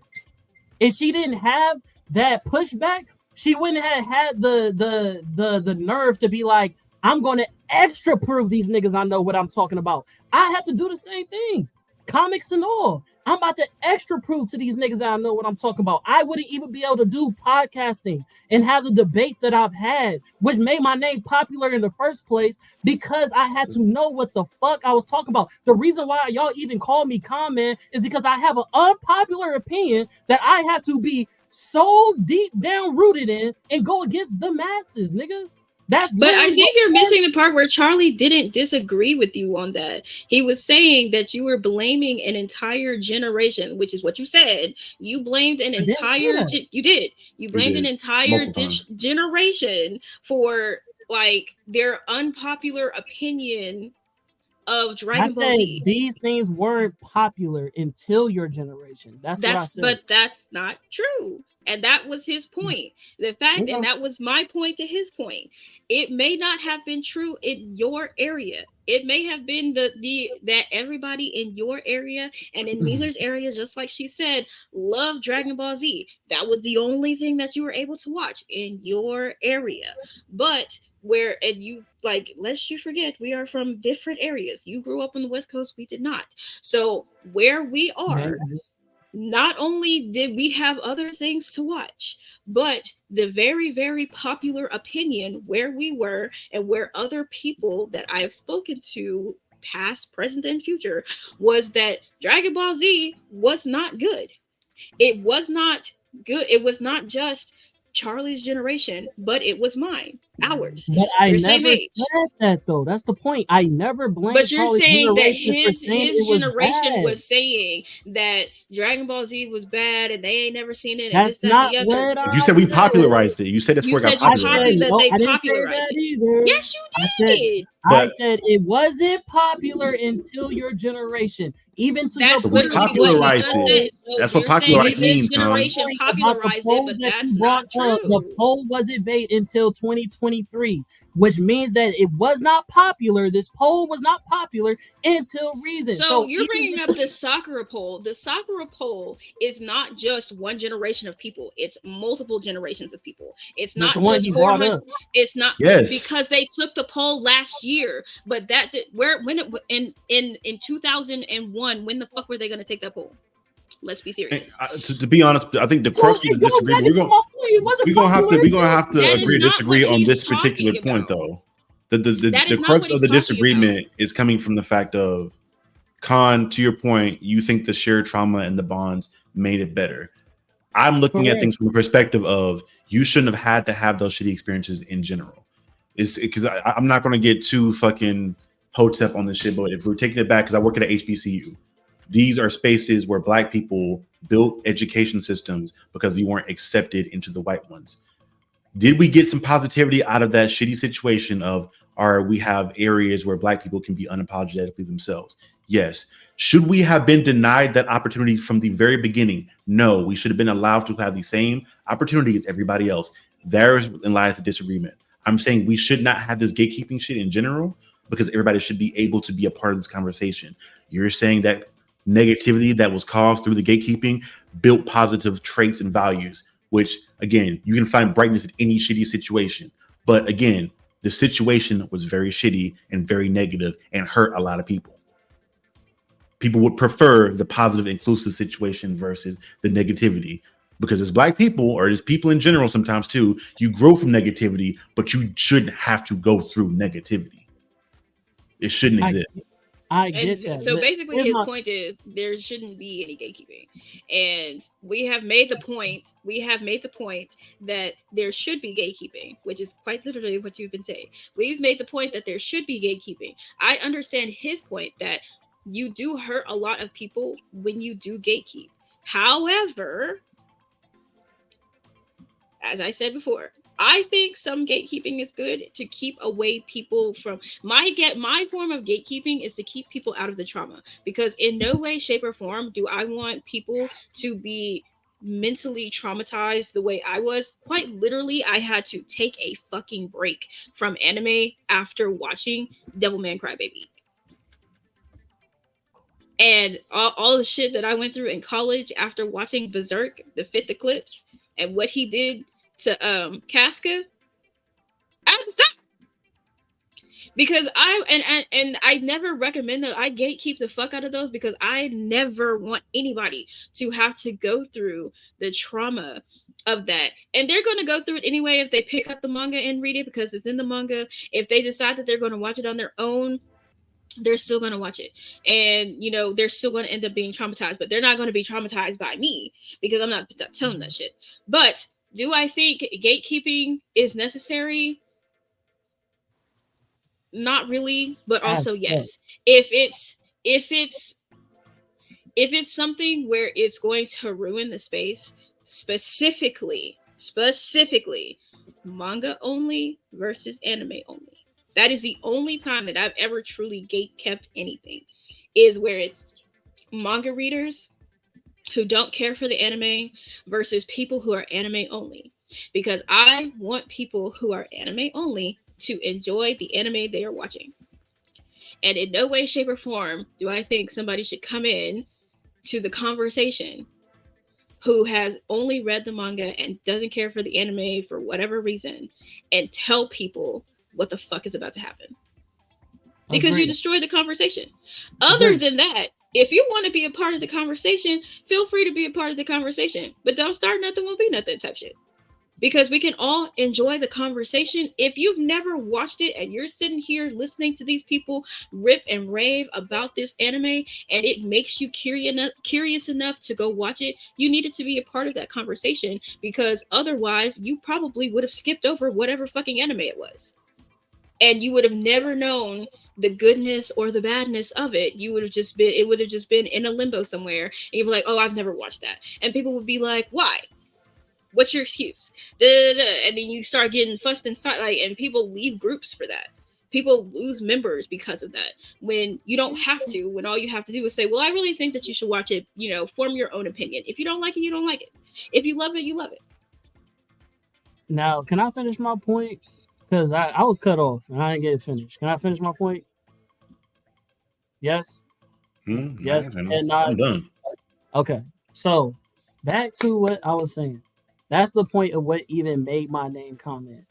If she didn't have that pushback, she wouldn't have had the nerve to be like, I'm going to extra prove these niggas I know what I'm talking about. I have to do the same thing, comics and all. I'm about to extra prove to these niggas that I know what I'm talking about. I wouldn't even be able to do podcasting and have the debates that I've had, which made my name popular in the first place because I had to know what the fuck I was talking about. The reason why y'all even call me comment is because I have an unpopular opinion that I have to be so deep down rooted in and go against the masses, nigga. That's But I literally think you're missing the part where Charlie didn't disagree with you on that. He was saying that you were blaming an entire generation, which is what you said. You blamed an entire you did. You blamed an entire generation for like their unpopular opinion of Dragon Ball Z. These things weren't popular until your generation. That's what I said. But that's not true. And that was his point. The fact, and that was my point to his point. It may not have been true in your area. It may have been that everybody in your area and in Mealer's area, just like she said, loved Dragon Ball Z. That was the only thing that you were able to watch in your area. But and you like, lest you forget, we are from different areas. You grew up on the West Coast, we did not. So where we are, not only did we have other things to watch, but the very, very popular opinion where we were and where other people that I have spoken to, past, present, and future, was that Dragon Ball Z was not good. It was not good. It was not just Charlie's generation, but it was mine. Hours. But I They're same never age. said that though. That's the point. I never blamed But you're Charlie's saying that generation for saying his it was generation bad. was saying that Dragon Ball Z was bad and they ain't never seen it and That's this, that, and not the other. what You I said we said. popularized it. You said this You word got said you I said popularized. that no. they I didn't say popularized that it. either. Yes, you I said did. I said it wasn't popular until your generation. Even to That's your We point literally about what he popularized just it. said. So That's what you're saying popularized that his means, Con. generation point about the popularized it, polls but that that's you brought not up, the true. poll wasn't made until 2023, which means that it was not popular. This poll was not popular until recent. So So you're bringing up the Sakura poll. The Sakura poll is not just one generation of people; it's multiple generations of people. It's that's not the one just he brought 400. up. It's not Yes. because they took the poll last year. But that where when it in 2001, when the fuck were they going to take that poll? Let's be serious. To be honest, I think the So crux of it the goes back disagreement into my point. It wasn't popular. we're gonna have to That is agree or not disagree what on he's this particular talking point, about. though. That is The not crux what of he's the talking disagreement is coming from the fact of, Con, to your point, you think the shared trauma and the bonds made it better. I'm looking at Correct. things from the perspective of you shouldn't have had to have those shitty experiences in general. It's because I'm not going to get too fucking hotep on this shit, but if we're taking it back, because I work at a HBCU, these are spaces where Black people built education systems because we weren't accepted into the white ones. Did we get some positivity out of that shitty situation of, we have areas where Black people can be unapologetically themselves? Yes. Should we have been denied that opportunity from the very beginning? No, we should have been allowed to have the same opportunity as everybody else. Therein lies the disagreement. I'm saying we should not have this gatekeeping shit in general because everybody should be able to be a part of this conversation. You're saying that negativity that was caused through the gatekeeping built positive traits and values, which, again, you can find brightness in any shitty situation. But again, the situation was very shitty and very negative and hurt a lot of people. People would prefer the positive, inclusive situation versus the negativity. Because as Black people, or as people in general sometimes too, you grow from negativity, but you shouldn't have to go through negativity. It shouldn't exist. I get that. So basically, Here's his point is there shouldn't be any gatekeeping, and we have made the point. We have made the point that there should be gatekeeping, which is quite literally what you've been saying. We've made the point that there should be gatekeeping. I understand his point that you do hurt a lot of people when you do gatekeep. However, as I said before, I think some gatekeeping is good to keep away people from my form of gatekeeping is to keep people out of the trauma, because in no way, shape, or form do I want people to be mentally traumatized the way I was. Quite literally, I had to take a fucking break from anime after watching Devilman Crybaby. And all the shit that I went through in college after watching Berserk, the Fifth Eclipse, and what he did to Casca, I had to stop. Because I never recommend that. I gatekeep the fuck out of those because I never want anybody to have to go through the trauma of that. And they're going to go through it anyway if they pick up the manga and read it because it's in the manga. If they decide that they're going to watch it on their own, they're still going to watch it. And, you know, they're still going to end up being traumatized, but they're not going to be traumatized by me because I'm not telling that shit. But do I think gatekeeping is necessary? Not really, but also yes. If it's something where it's going to ruin the space, specifically manga only versus anime only. That is the only time that I've ever truly gatekept anything, is where it's manga readers who don't care for the anime versus people who are anime only. Because I want people who are anime only to enjoy the anime they are watching. And in no way, shape, or form do I think somebody should come in to the conversation who has only read the manga and doesn't care for the anime for whatever reason and tell people what the fuck is about to happen. Because you destroy the conversation. Other than that, if you want to be a part of the conversation, feel free to be a part of the conversation. But don't start nothing, won't be nothing type shit. because we can all enjoy the conversation. If you've never watched it and you're sitting here listening to these people rip and rave about this anime and it makes you curious enough to go watch it, you needed to be a part of that conversation, because otherwise you probably would have skipped over whatever fucking anime it was. And you would have never known the goodness or the badness of it. You would have just been, it would have just been in a limbo somewhere. And you'd be like, oh, I've never watched that. And people would be like, why? What's your excuse? And then you start getting fussed and fight, like, and people leave groups for that. People lose members because of that. When you don't have to, when all you have to do is say, well, I really think that you should watch it, you know, form your own opinion. If you don't like it, you don't like it. If you love it, you love it. Now, can I finish my point? Because I was cut off and I didn't get it finished. Can I finish my point? Yes? Yes. And I'm done. Okay. So, back to what I was saying. That's the point of what even made my name comment.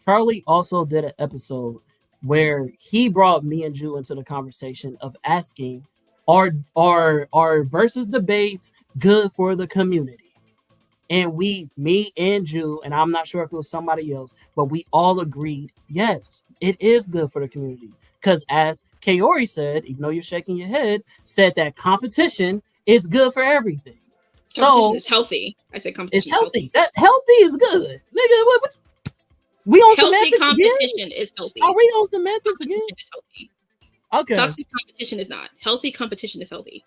Charlie also did an episode where he brought me and Ju into the conversation of asking, are versus debates good for the community? And me and Ju, and I'm not sure if it was somebody else, but we all agreed, yes, it is good for the community. Because as Kaori said, even though you're shaking your head, said that competition is good for everything. Competition is healthy. I said competition is healthy. That healthy is good. Nigga, what, we on healthy semantics competition again? Is healthy. Are we on semantics again? Is healthy. Okay. Toxic competition is not. Healthy competition is healthy.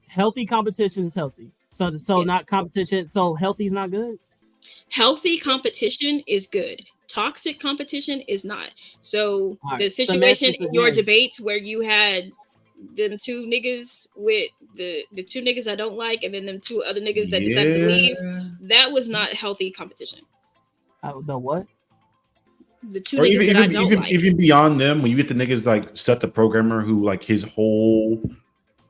Healthy competition is healthy. So yeah. Not competition. So healthy is not good. Healthy competition is good. Toxic competition is not. So the situation in your debates where you had them two niggas with the two niggas I don't like, and then them two other niggas that decided to leave, that was not healthy competition. The what? The two niggas that I don't like. Even beyond them, when you get the niggas like Seth the programmer, who like his whole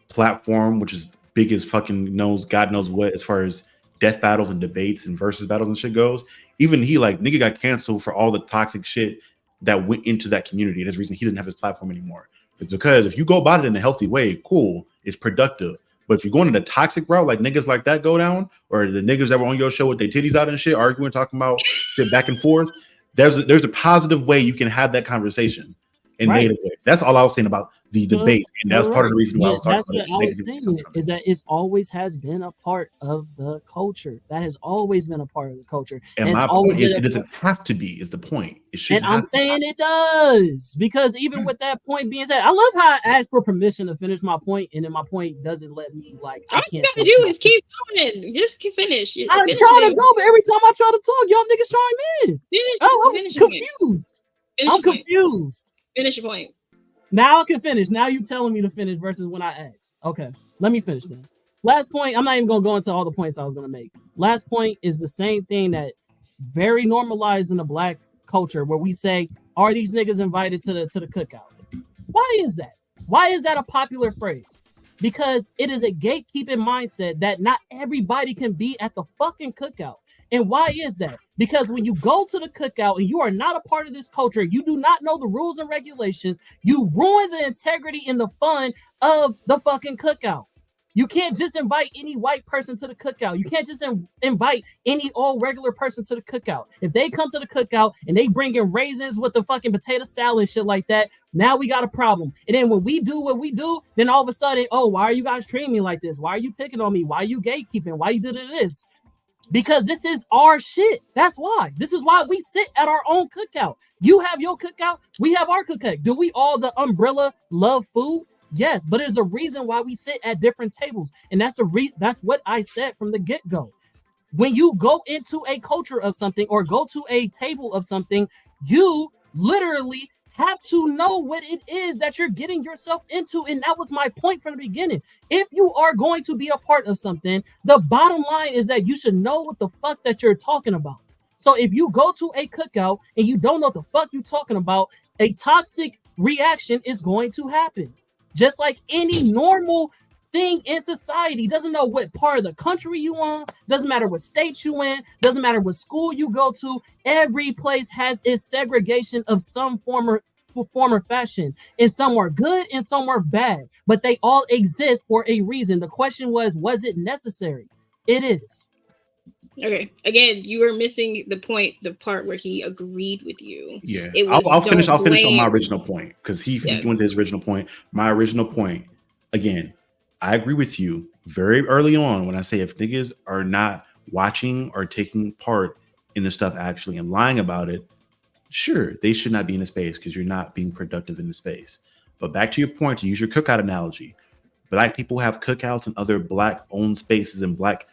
platform, which is big as fucking God knows what, as far as death battles and debates and versus battles and shit goes, even he like nigga got canceled for all the toxic shit that went into that community. That's the reason he didn't have his platform anymore. It's because if you go about it in a healthy way, cool, it's productive. But if you're going in the toxic route, like niggas like that go down, or the niggas that were on your show with their titties out and shit, arguing, talking about shit back and forth, there's a positive way you can have that conversation in native ways. That's all I was saying about the debate, and that's part of the reason why I was talking about it. I was saying is that it always has been a part of the culture. That has always been a part of the culture. And my point is, it doesn't have to be. Is the point? It should. And I'm saying it does, because even with that point being said, I love how I asked for permission to finish my point, and then my point doesn't let me. Like all you gotta do is keep going. Just finish. I'm trying to go, but every time I try to talk, y'all niggas chime in. I'm confused. I'm confused. Finish your point. Now I can finish. Now you telling me to finish versus when I asked. Okay, let me finish then. Last point. I'm not even gonna go into all the points I was gonna make. Last point is the same thing that very normalized in the Black culture, where we say, "Are these niggas invited to the cookout?" Why is that? Why is that a popular phrase? Because it is a gatekeeping mindset that not everybody can be at the fucking cookout. And why is that? Because when you go to the cookout and you are not a part of this culture, you do not know the rules and regulations, you ruin the integrity and the fun of the fucking cookout. You can't just invite any white person to the cookout. You can't just invite any old regular person to the cookout. If they come to the cookout and they bring in raisins with the fucking potato salad and shit like that, now we got a problem. And then when we do what we do, then all of a sudden, oh, why are you guys treating me like this? Why are you picking on me? Why are you gatekeeping? Why you did this? Because this is our shit. That's why. This is why we sit at our own cookout. You have your cookout. We have our cookout. Do we all, the umbrella, love food? Yes, but there's a reason why we sit at different tables. And that's that's what I said from the get-go. When you go into a culture of something or go to a table of something, you literally have to know what it is that you're getting yourself into. And that was my point from the beginning. If you are going to be a part of something, the bottom line is that you should know what the fuck that you're talking about. So if you go to a cookout and you don't know what the fuck you're talking about, a toxic reaction is going to happen. Just like any normal thing in society. Doesn't know what part of the country you on, doesn't matter what state you in, doesn't matter what school you go to. Every place has its segregation of some form or fashion, and some are good and some are bad, but they all exist for a reason. The question was it necessary? It is. Okay. Again, you are missing the point, the part where he agreed with you. Yeah, It was I'll finish. don't I'll finish on my blame. original point because he Yeah. went to his original point. My original point again. I agree with you very early on when I say if niggas are not watching or taking part in the stuff actually and lying about it, sure, they should not be in the space because you're not being productive in the space. But back to your point, to use your cookout analogy, black people have cookouts and other black owned spaces and black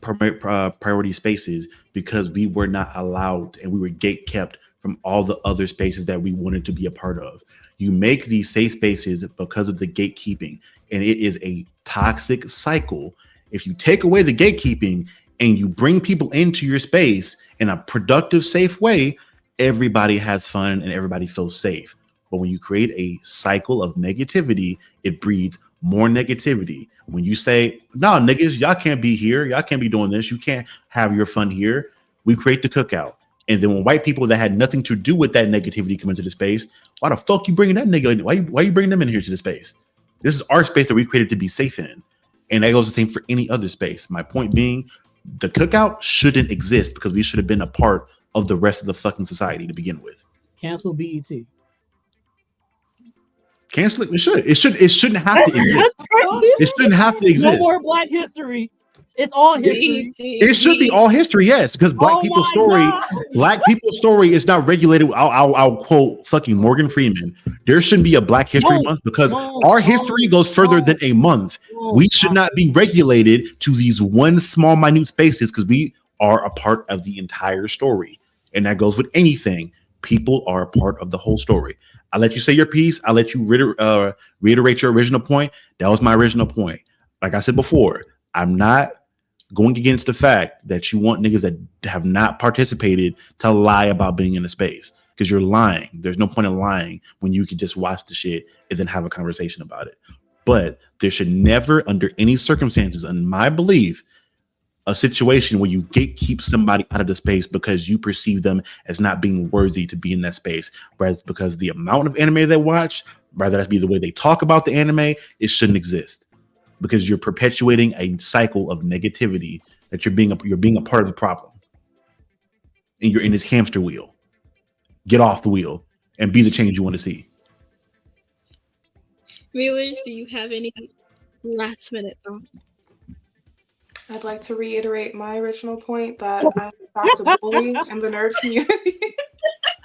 priority spaces because we were not allowed and we were gate kept from all the other spaces that we wanted to be a part of. You make these safe spaces because of the gatekeeping, and it is a toxic cycle. If you take away the gatekeeping and you bring people into your space in a productive, safe way, everybody has fun and everybody feels safe. But when you create a cycle of negativity, it breeds more negativity. When you say, no, niggas, y'all can't be here. Y'all can't be doing this. You can't have your fun here. We create the cookout. And then when white people that had nothing to do with that negativity come into the space, why the fuck you bringing that nigga in? Why you bringing them in here to the space? This is our space that we created to be safe in. And that goes the same for any other space. My point being, the cookout shouldn't exist because we should have been a part of the rest of the fucking society to begin with. Cancel BET. Cancel it. It shouldn't have to exist. It shouldn't have to exist. No more Black history. It's all history. It should be all history, yes, because Black people's story is not regulated. I'll quote fucking Morgan Freeman. There shouldn't be a Black History Month because our history goes further than a month. We should not be regulated to these one small, minute spaces because we are a part of the entire story, and that goes with anything. People are a part of the whole story. I'll let you say your piece. I'll let you reiterate your original point. That was my original point. Like I said before, I'm not going against the fact that you want niggas that have not participated to lie about being in a space because you're lying. There's no point in lying when you can just watch the shit and then have a conversation about it. But there should never, under any circumstances, in my belief, a situation where you gatekeep somebody out of the space because you perceive them as not being worthy to be in that space. Whereas because the amount of anime they watch, rather that be the way they talk about the anime, it shouldn't exist. Because you're perpetuating a cycle of negativity that you're being a part of the problem. And you're in this hamster wheel. Get off the wheel and be the change you want to see. Viewers, do you have any last minute thoughts? I'd like to reiterate my original point that I'm about to bully in the nerd community.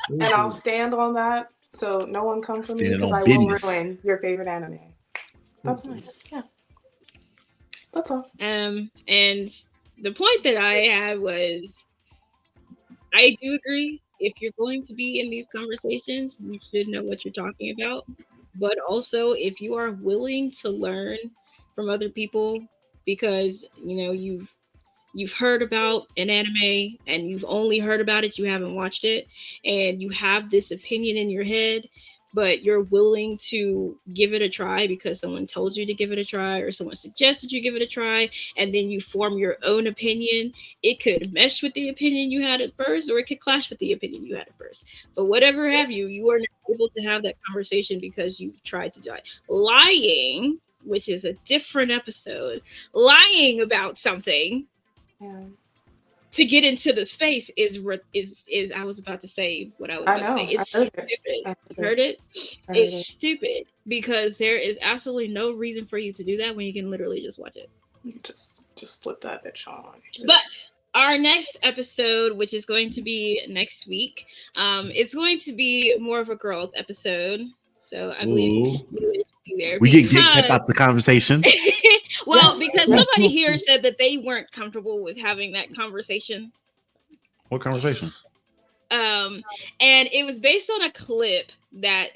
And I'll stand on that so no one comes for me because I will ruin your favorite anime. That's mine. Yeah. That's all. And the point that I had was, I do agree. If you're going to be in these conversations, you should know what you're talking about. But also, if you are willing to learn from other people, because you've heard about an anime and you've only heard about it, you haven't watched it, and you have this opinion in your head, but you're willing to give it a try because someone told you to give it a try or someone suggested you give it a try, and then you form your own opinion. It could mesh with the opinion you had at first, or it could clash with the opinion you had at first. But whatever have you are not able to have that conversation because you tried to die. Lying, which is a different episode, lying about something to get into the space is I was about to say what I was about to say. It's stupid. You heard it? It's stupid because there is absolutely no reason for you to do that when you can literally just watch it. You just flip that bitch on. But our next episode, which is going to be next week, it's going to be more of a girls episode. So I believe we get kept out the conversation. Well, because somebody here said that they weren't comfortable with having that conversation. What conversation? And it was based on a clip that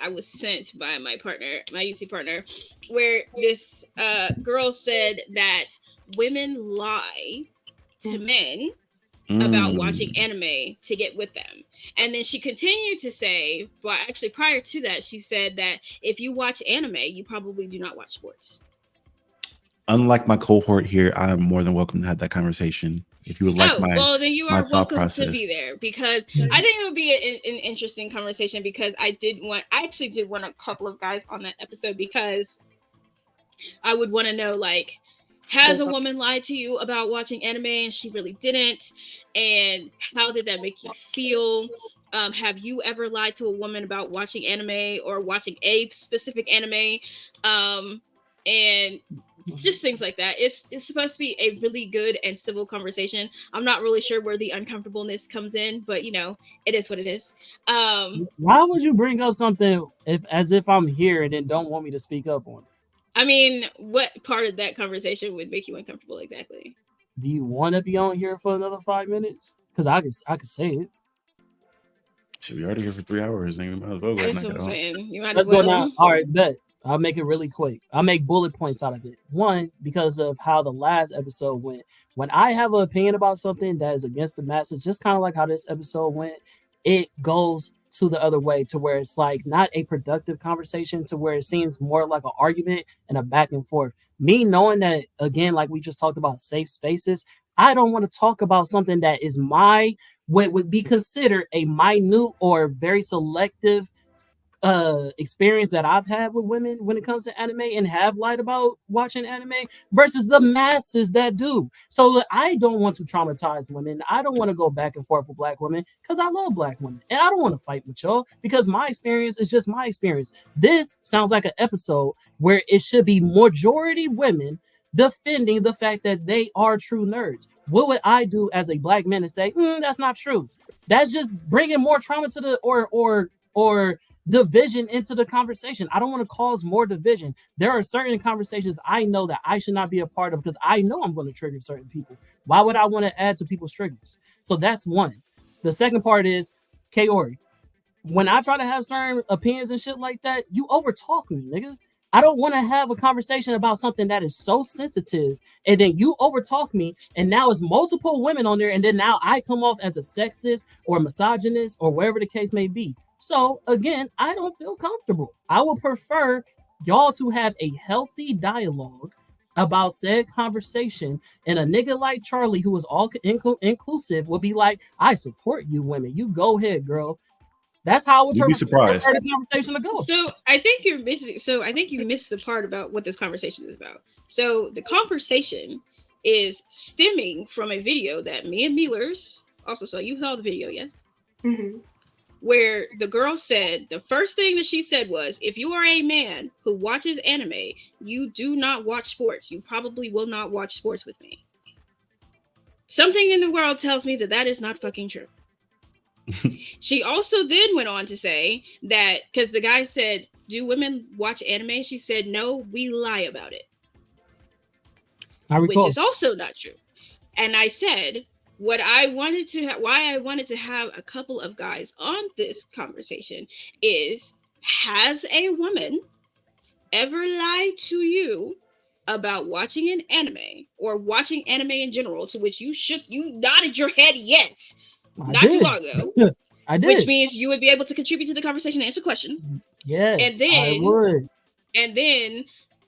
I was sent by my partner, my UC partner, where this girl said that women lie to men about watching anime to get with them. And then she continued to say, well, actually prior to that, she said that if you watch anime, you probably do not watch sports. Unlike my cohort here, I'm more than welcome to have that conversation. If you would like well, then you are welcome to be there because I think it would be an interesting conversation because I actually did want a couple of guys on that episode because I would want to know, like, Has a woman lied to you about watching anime and she really didn't? And how did that make you feel? Have you ever lied to a woman about watching anime or watching a specific anime? And just things like that. It's supposed to be a really good and civil conversation. I'm not really sure where the uncomfortableness comes in, but you know, it is what it is. Why would you bring up something as if I'm here and then don't want me to speak up on it? I mean, what part of that conversation would make you uncomfortable exactly? Do you want to be on here for another 5 minutes? Because I could say it. Should we already here for 3 hours? Might as well That's what I'm saying. You might Let's as well. go now. All right, bet. I'll make it really quick. I'll make bullet points out of it. One, because of how the last episode went. When I have an opinion about something that is against the masses, just kind of like how this episode went, it goes to the other way to where it's like not a productive conversation, to where it seems more like an argument and a back and forth. Me knowing that, again, like we just talked about safe spaces, I don't want to talk about something that is what would be considered a minute or very selective experience that I've had with women when it comes to anime and have lied about watching anime versus the masses that do. So I don't want to traumatize women. I don't want to go back and forth with black women because I love black women. And I don't want to fight with y'all because my experience is just my experience. This sounds like an episode where it should be majority women defending the fact that they are true nerds. What would I do as a black man to say, that's not true? That's just bringing more trauma to the or division into the conversation. I don't want to cause more division. There are certain conversations I know that I should not be a part of because I know I'm going to trigger certain people. Why would I want to add to people's triggers? So that's one. The second part is Kaori. When I try to have certain opinions and shit like that, you overtalk me, nigga. I don't want to have a conversation about something that is so sensitive, and then you overtalk me, and now it's multiple women on there, and then now I come off as a sexist or misogynist or whatever the case may be. So again, I don't feel comfortable. I would prefer y'all to have a healthy dialogue about said conversation, and a nigga like Charlie, who is all inclusive, will be like, I support you women. You go ahead, girl. That's how I would You'd be surprised. the conversation to go. So I think you missed the part about what this conversation is about. So the conversation is stemming from a video that me and Mealers also saw. You saw the video, yes? Mm-hmm. Where the girl said, the first thing that she said was, if you are a man who watches anime, you do not watch sports. You probably will not watch sports with me. Something in the world tells me that that is not fucking true. She also then went on to say that, because the guy said, do women watch anime? She said, no, we lie about it. Which is also not true. And I said, why I wanted to have a couple of guys on this conversation is, has a woman ever lied to you about watching an anime or watching anime in general, to which you nodded your head yes. Too long ago. I did. Which means you would be able to contribute to the conversation and answer the question. Yes, and then, I would. And then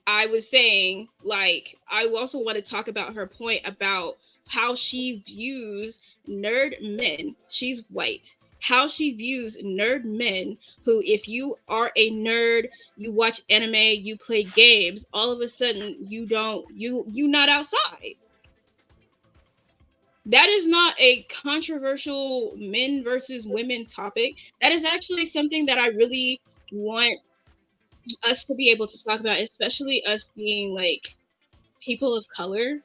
I was saying, like, I also want to talk about her point about how she views nerd men. She's white. How she views nerd men who, if you are a nerd, you watch anime, you play games, all of a sudden you not outside. That is not a controversial men versus women topic. That is actually something that I really want us to be able to talk about, especially us being like people of color.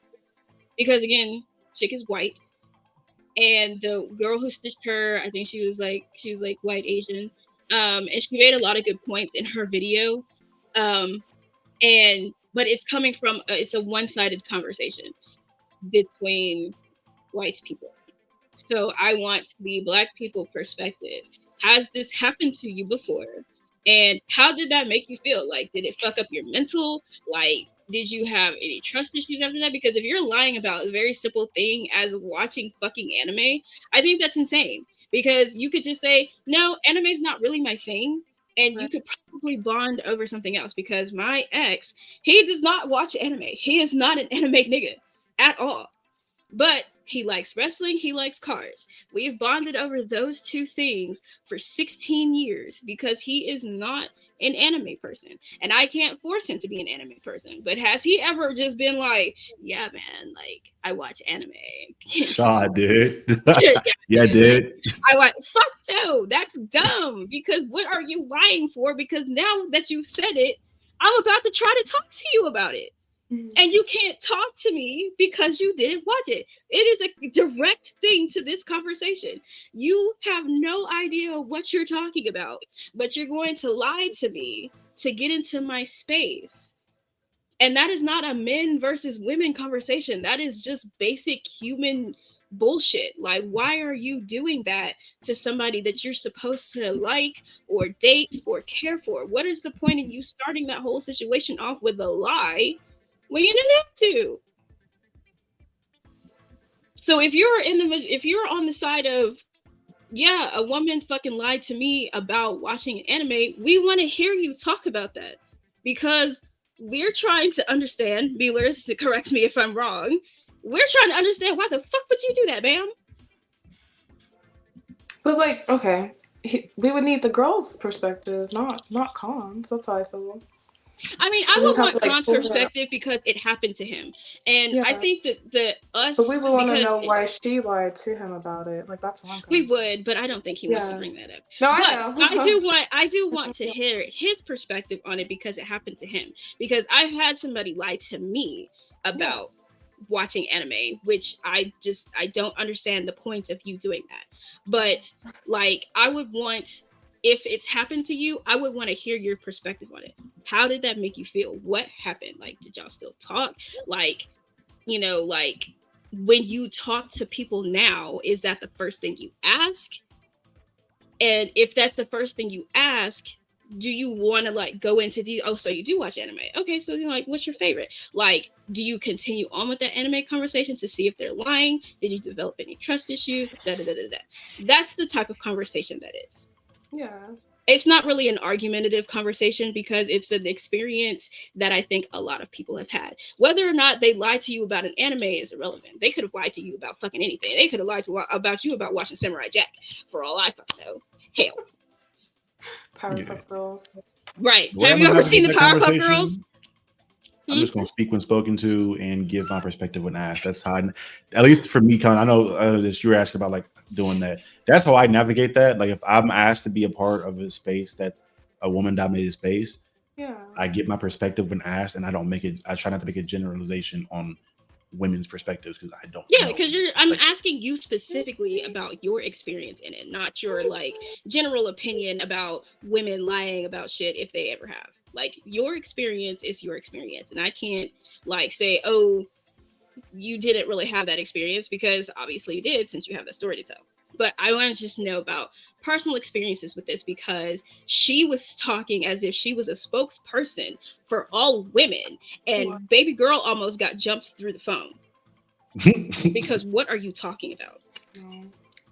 Because again, chick is white. And the girl who stitched her, I think she was like white Asian. And she made a lot of good points in her video. But it's coming from it's a one-sided conversation between white people. So I want the Black people perspective. Has this happened to you before? And how did that make you feel? Like, did it fuck up your mental? Like, did you have any trust issues after that? Because if you're lying about a very simple thing as watching fucking anime, I think that's insane. Because you could just say, no, anime is not really my thing. And you could probably bond over something else. Because my ex, he does not watch anime. He is not an anime nigga at all. But he likes wrestling, he likes cars. We've bonded over those two things for 16 years because he is not an anime person. And I can't force him to be an anime person. But has he ever just been like, yeah, man, like I watch anime? I did. Yeah, Yeah, I did. I like, fuck no, that's dumb. Because what are you lying for? Because now that you said it, I'm about to try to talk to you about it. And you can't talk to me because you didn't watch it. It is a direct thing to this conversation. You have no idea what you're talking about, but you're going to lie to me to get into my space. And that is not a men versus women conversation. That is just basic human bullshit. Like, why are you doing that to somebody that you're supposed to like or date or care for? What is the point in you starting that whole situation off with a lie when you didn't have to? So if you're on the side of, yeah, a woman fucking lied to me about watching anime, we want to hear you talk about that, because we're trying to understand. Beelers, to correct me if I'm wrong, we're trying to understand why the fuck would you do that, ma'am? But like, okay, we would need the girl's perspective, not Khan's. That's how I feel. I mean, I would want Khan's perspective because it happened to him, and I think that us. But we would want to know why she lied to him about it. Like, that's one. We would, but I don't think he wants to bring that up. No, but I know. I do want to hear his perspective on it because it happened to him. Because I've had somebody lie to me about watching anime, which I don't understand the points of you doing that. But like, I would want. If it's happened to you, I would want to hear your perspective on it. How did that make you feel? What happened? Like, did y'all still talk? Like, you know, like when you talk to people now, is that the first thing you ask? And if that's the first thing you ask, do you want to like go into so you do watch anime? Okay, so you're like, what's your favorite? Like, do you continue on with that anime conversation to see if they're lying? Did you develop any trust issues? That's the type of conversation that is. Yeah. It's not really an argumentative conversation because it's an experience that I think a lot of people have had. Whether or not they lied to you about an anime is irrelevant. They could have lied to you about fucking anything. They could have lied about you about watching Samurai Jack, for all I fucking know. Hell. Powerpuff Girls. Right. Have you ever seen the Powerpuff Girls? I'm just going to speak when spoken to and give my perspective when asked. That's how, at least for me, I know that you were asking about like doing that. That's how I navigate that. Like if I'm asked to be a part of a space that's a woman-dominated space, I get my perspective when asked, and I don't make it. I try not to make a generalization on women's perspectives because I don't. Yeah, because I'm asking you specifically about your experience in it, not your like general opinion about women lying about shit if they ever have. Like, your experience is your experience, and I can't like say, oh, you didn't really have that experience, because obviously you did, since you have the story to tell. But I want to just know about personal experiences with this, because she was talking as if she was a spokesperson for all women, and baby girl almost got jumped through the phone. Because what are you talking about?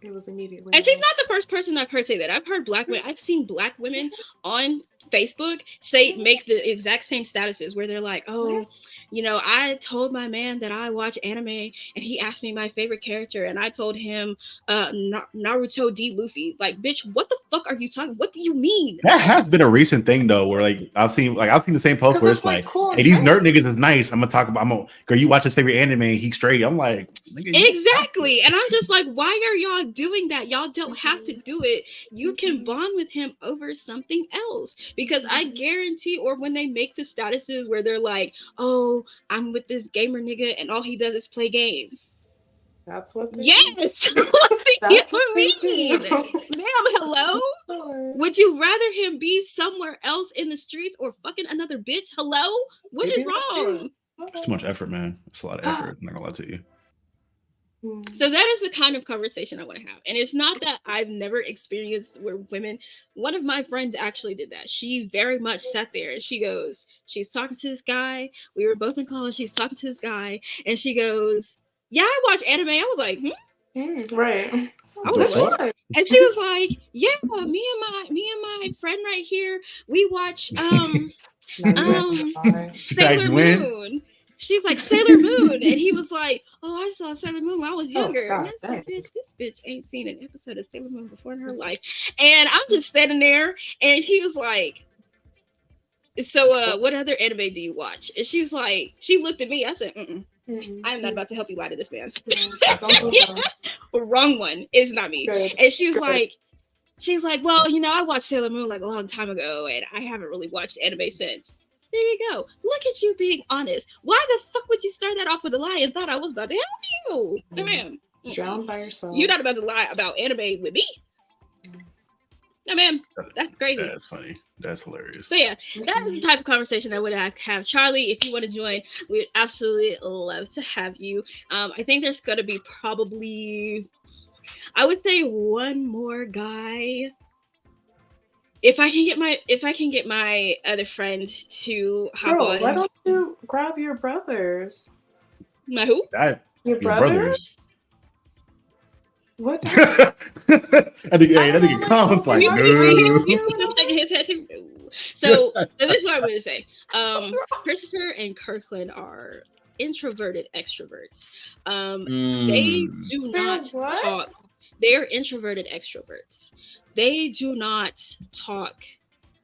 It was immediately. And she's not the first person I've heard say that. I've seen black women on Facebook make the exact same statuses where they're like, oh, you know, I told my man that I watch anime and he asked me my favorite character and I told him Naruto D Luffy. Like, bitch, what the fuck are you talking? What do you mean? That has been a recent thing though, where like I've seen the same post where it's like, cool, hey, these nerd niggas is nice. I'm gonna talk about girl, you watch his favorite anime, he's straight. I'm like, exactly. And I'm just like, why are y'all doing that? Y'all don't have to do it. You can bond with him over something else. Because I guarantee, or when they make the statuses where they're like, oh, I'm with this gamer nigga and all he does is play games. That's what they Yes. What do you mean? Ma'am, hello? Would you rather him be somewhere else in the streets or fucking another bitch? Hello? What is wrong? It's too much effort, man. It's a lot of effort. I'm not gonna lie to you. So that is the kind of conversation I want to have. And it's not that I've never experienced where women, one of my friends actually did that. She very much sat there and she's talking to this guy. We were both in college. She's talking to this guy and she goes, yeah, I watch anime. I was like, right. I was like, what? And she was like, yeah, me and my friend right here, we watch Sailor Moon. she's like Sailor Moon, and he was like, "Oh, I saw Sailor Moon when I was younger." God, and I said, "Bitch, this bitch ain't seen an episode of Sailor Moon before in her life." And I'm just standing there, and he was like, "So, what other anime do you watch?" And she was like, she looked at me. I said, "I am not about to help you lie to this man." Wrong one. It's not me. Good. And she was like, "Well, I watched Sailor Moon like a long time ago, and I haven't really watched anime since." There you go. Look at you being honest. Why the fuck would you start that off with a lie and thought I was about to help you? No, ma'am. Drown by yourself. You're not about to lie about anime with me. No, ma'am. That's crazy. That's funny. That's hilarious. So yeah, that is the type of conversation I would have. Charlie, if you want to join, we'd absolutely love to have you. I think there's gonna be probably, I would say, one more guy. If I can get my other friend to hop on. Why don't you grab your brothers? My who? Your brothers? What? I think Colin was like, no. He's shaking his head too. So this is what I'm going to say. Christopher and Kirkland are introverted extroverts. They do not talk. They're introverted extroverts. They do not talk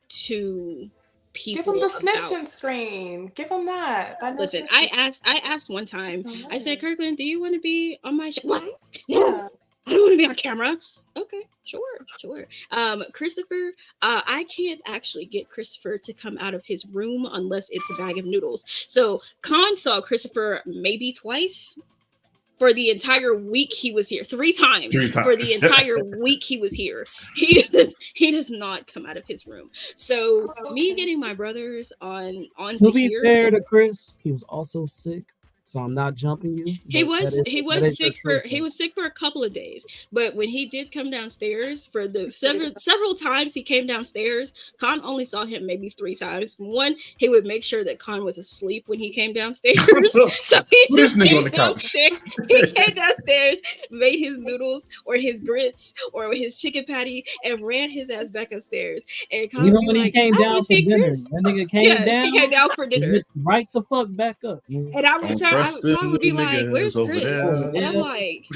to people. Give them the snitching screen. Give them that. Listen, I asked one time. I said, Kirkland, do you want to be on my show? What? Yeah. No, I don't want to be on camera. Okay, sure. Christopher, I can't actually get Christopher to come out of his room unless it's a bag of noodles. So Khan saw Christopher maybe twice. For the entire week he was here, three times. For the entire week he was here, he does not come out of his room. So me getting my brothers on to be fair to Chris, he was also sick. So I'm not jumping you. He was sick for a couple of days, but when he did come downstairs for the several times he came downstairs, Khan only saw him maybe 3 times. One, he would make sure that Khan was asleep when he came downstairs. So he just came downstairs. He came downstairs, made his noodles or his grits or his chicken patty, and ran his ass back upstairs. And Khan even when he came down for dinner, that nigga came down. He came down for dinner. Right the fuck back up. Man. And I would be like, "Where's Chris?" And I'm like,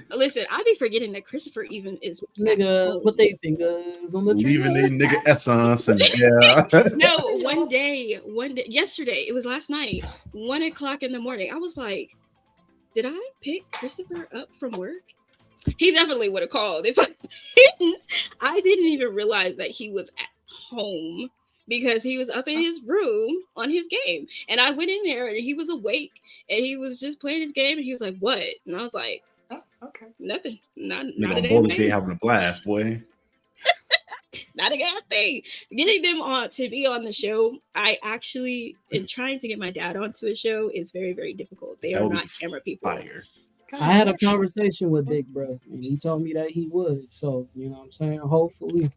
"Listen, I be forgetting that Christopher even is nigga. What they think is on the leaving these nigga essence and yeah." No, one day, yesterday, it was last night, 1:00 in the morning. I was like, "Did I pick Christopher up from work?" He definitely would have called if I didn't. I didn't even realize that he was at home, because he was up in his room on his game. And I went in there and he was awake and he was just playing his game. And he was like, "What?" And I was like, "Oh, okay. Nothing. Not a damn thing. Having a blast, boy. Not a damn thing. Getting them on to be on the show, I actually, in trying to get my dad onto a show, is very, very difficult. They are not camera people. Fire. I had a conversation with Big Bro and he told me that he would. So, you know what I'm saying? Hopefully.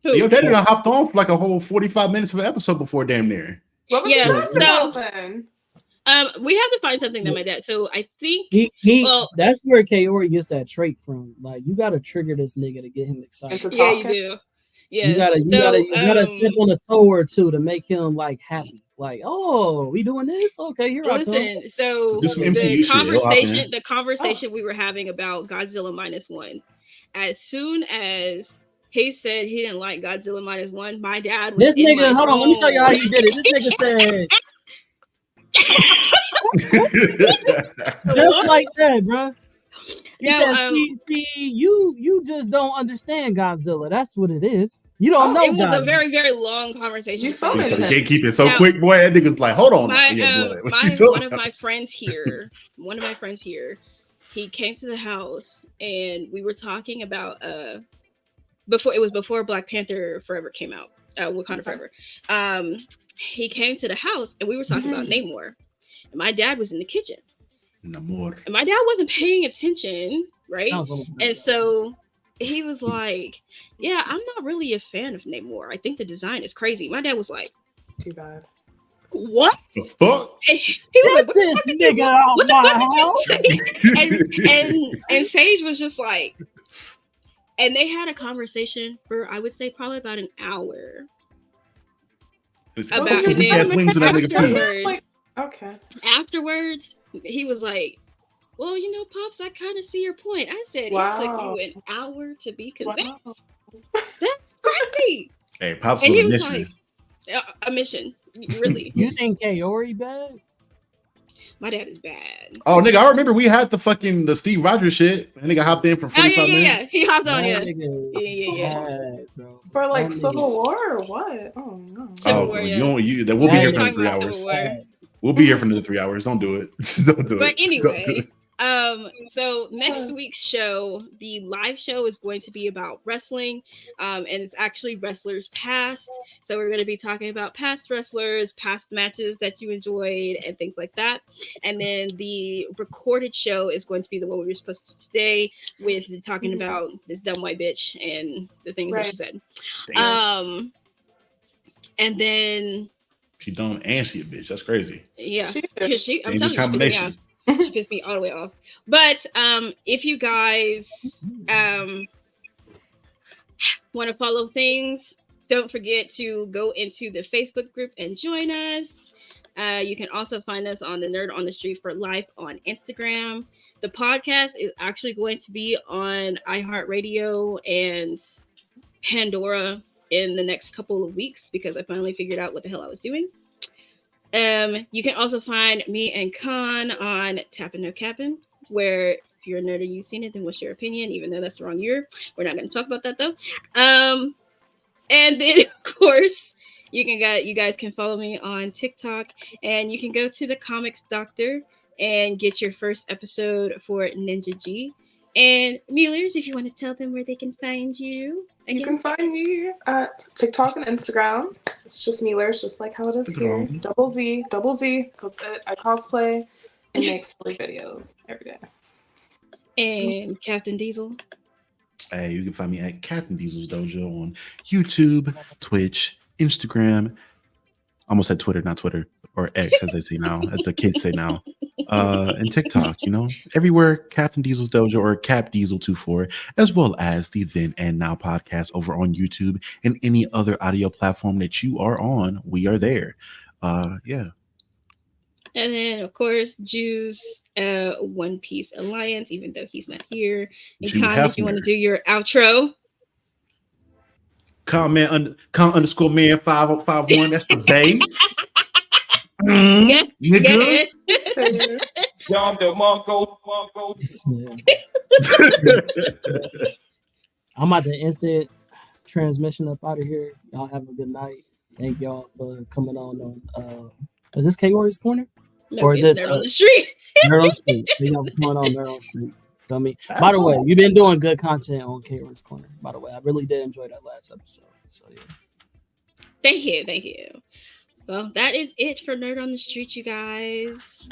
Yo, Daddy done hopped on for like a whole 45 minutes of an episode before damn near. Yeah, so we have to find something that my dad. So I think that's where Kaori gets that trait from. Like, you gotta trigger this nigga to get him excited. Yeah, you do. Yeah, you gotta step on a toe or two to make him like happy. Like, oh, we doing this? Okay, here I come. Listen, so the conversation we were having about Godzilla -1, as soon as he said he didn't like Godzilla -1, my dad was this nigga, hold on, let me show you how he did it. This nigga said just like that, bro. He said, see, you just don't understand Godzilla. That's what it is. You don't know. It was a very, very long conversation. You started gatekeeping so quick, boy. That nigga's like, hold on. One of my friends here, he came to the house and we were talking about before Black Panther Forever came out, Wakanda Forever. He came to the house and we were talking about Namor. And my dad was in the kitchen. Namor. And my dad wasn't paying attention, right? And so he was like, "Yeah, I'm not really a fan of Namor. I think the design is crazy." My dad was like, "Too bad." What? The fuck? And he was like, "This nigga out what the fuck did you say?" And Sage was just like, and they had a conversation for, I would say, probably about an hour. About wings and that nigga feet. Okay. Afterwards, he was like, well, you know, Pops, I kind of see your point. I said, it took Wow. you an hour to be convinced. Wow. That's crazy. Hey, Pops And with he a was mission. like, a mission. Really. You think Kaori bad? My dad is bad. Oh, nigga, I remember we had the Steve Rogers shit. And nigga hopped in for Oh, 45 yeah. minutes. He hopped on, That yeah. nigga is Yeah. bad, bro. For like That Civil nigga- War or what? Oh no. Civil Oh, War, well, yeah. we'll be That here is for another Talking 3 about hours. Civil War. We'll be here for another 3 hours. Don't do it. Don't do But it. Don't do anyway, it. so next week's show, the live show is going to be about wrestling, and it's actually wrestlers past. So we're going to be talking about past wrestlers, past matches that you enjoyed, and things like that. And then the recorded show is going to be the one we were supposed to today, with talking about this dumb white bitch and the things that she said. Damn. And then She dumb and she a bitch. That's crazy. yeah, She I'm Dangerous telling you, she pissed me off. combination. She pissed me all the way off. But if you guys want to follow things, don't forget to go into the Facebook group and join us. You can also find us on the Nerd on the Street for Life on Instagram. The podcast is actually going to be on iHeartRadio and Pandora in the next couple of weeks because I finally figured out what the hell I was doing. You can also find me and Khan on Tappin' No Cappin', where if you're a nerd and you've seen it, then what's your opinion? Even though that's the wrong year. We're not going to talk about that though. And then of course, you guys can follow me on TikTok, and you can go to the Comics Doctor and get your first episode for Ninja G. And Muellers, if you want to tell them where they can find you. Again. You can find me at TikTok and Instagram. It's just Mealers, just like how it is here. Double Z. That's it. I cosplay and make silly videos every day. And Captain Diesel. Hey, you can find me at Captain Diesel's Dojo on YouTube, Twitch, Instagram. Almost said Twitter, not Twitter, or X as they say now, as the kids say now. And TikTok, everywhere Captain Diesel's Dojo or Cap Diesel 24, as well as the Then and Now podcast over on YouTube and any other audio platform that you are on. We are there. Yeah. And then, of course, Juice, One Piece Alliance, even though he's not here. And Khan, if you want to do your outro. Con underscore man 5051. That's the babe. You good? I'm about to instant transmission up out of here. Y'all have a good night. Thank y'all for coming on. Is this Kaori's Corner? No, or is this Nerd on the Street? Nerd on the Street. Thank y'all for coming on Nerd on the Street. Feel me? By the way, you've been doing good content on Kaori's Corner. By the way, I really did enjoy that last episode. So yeah. Thank you. Well, that is it for Nerd on the Street, you guys.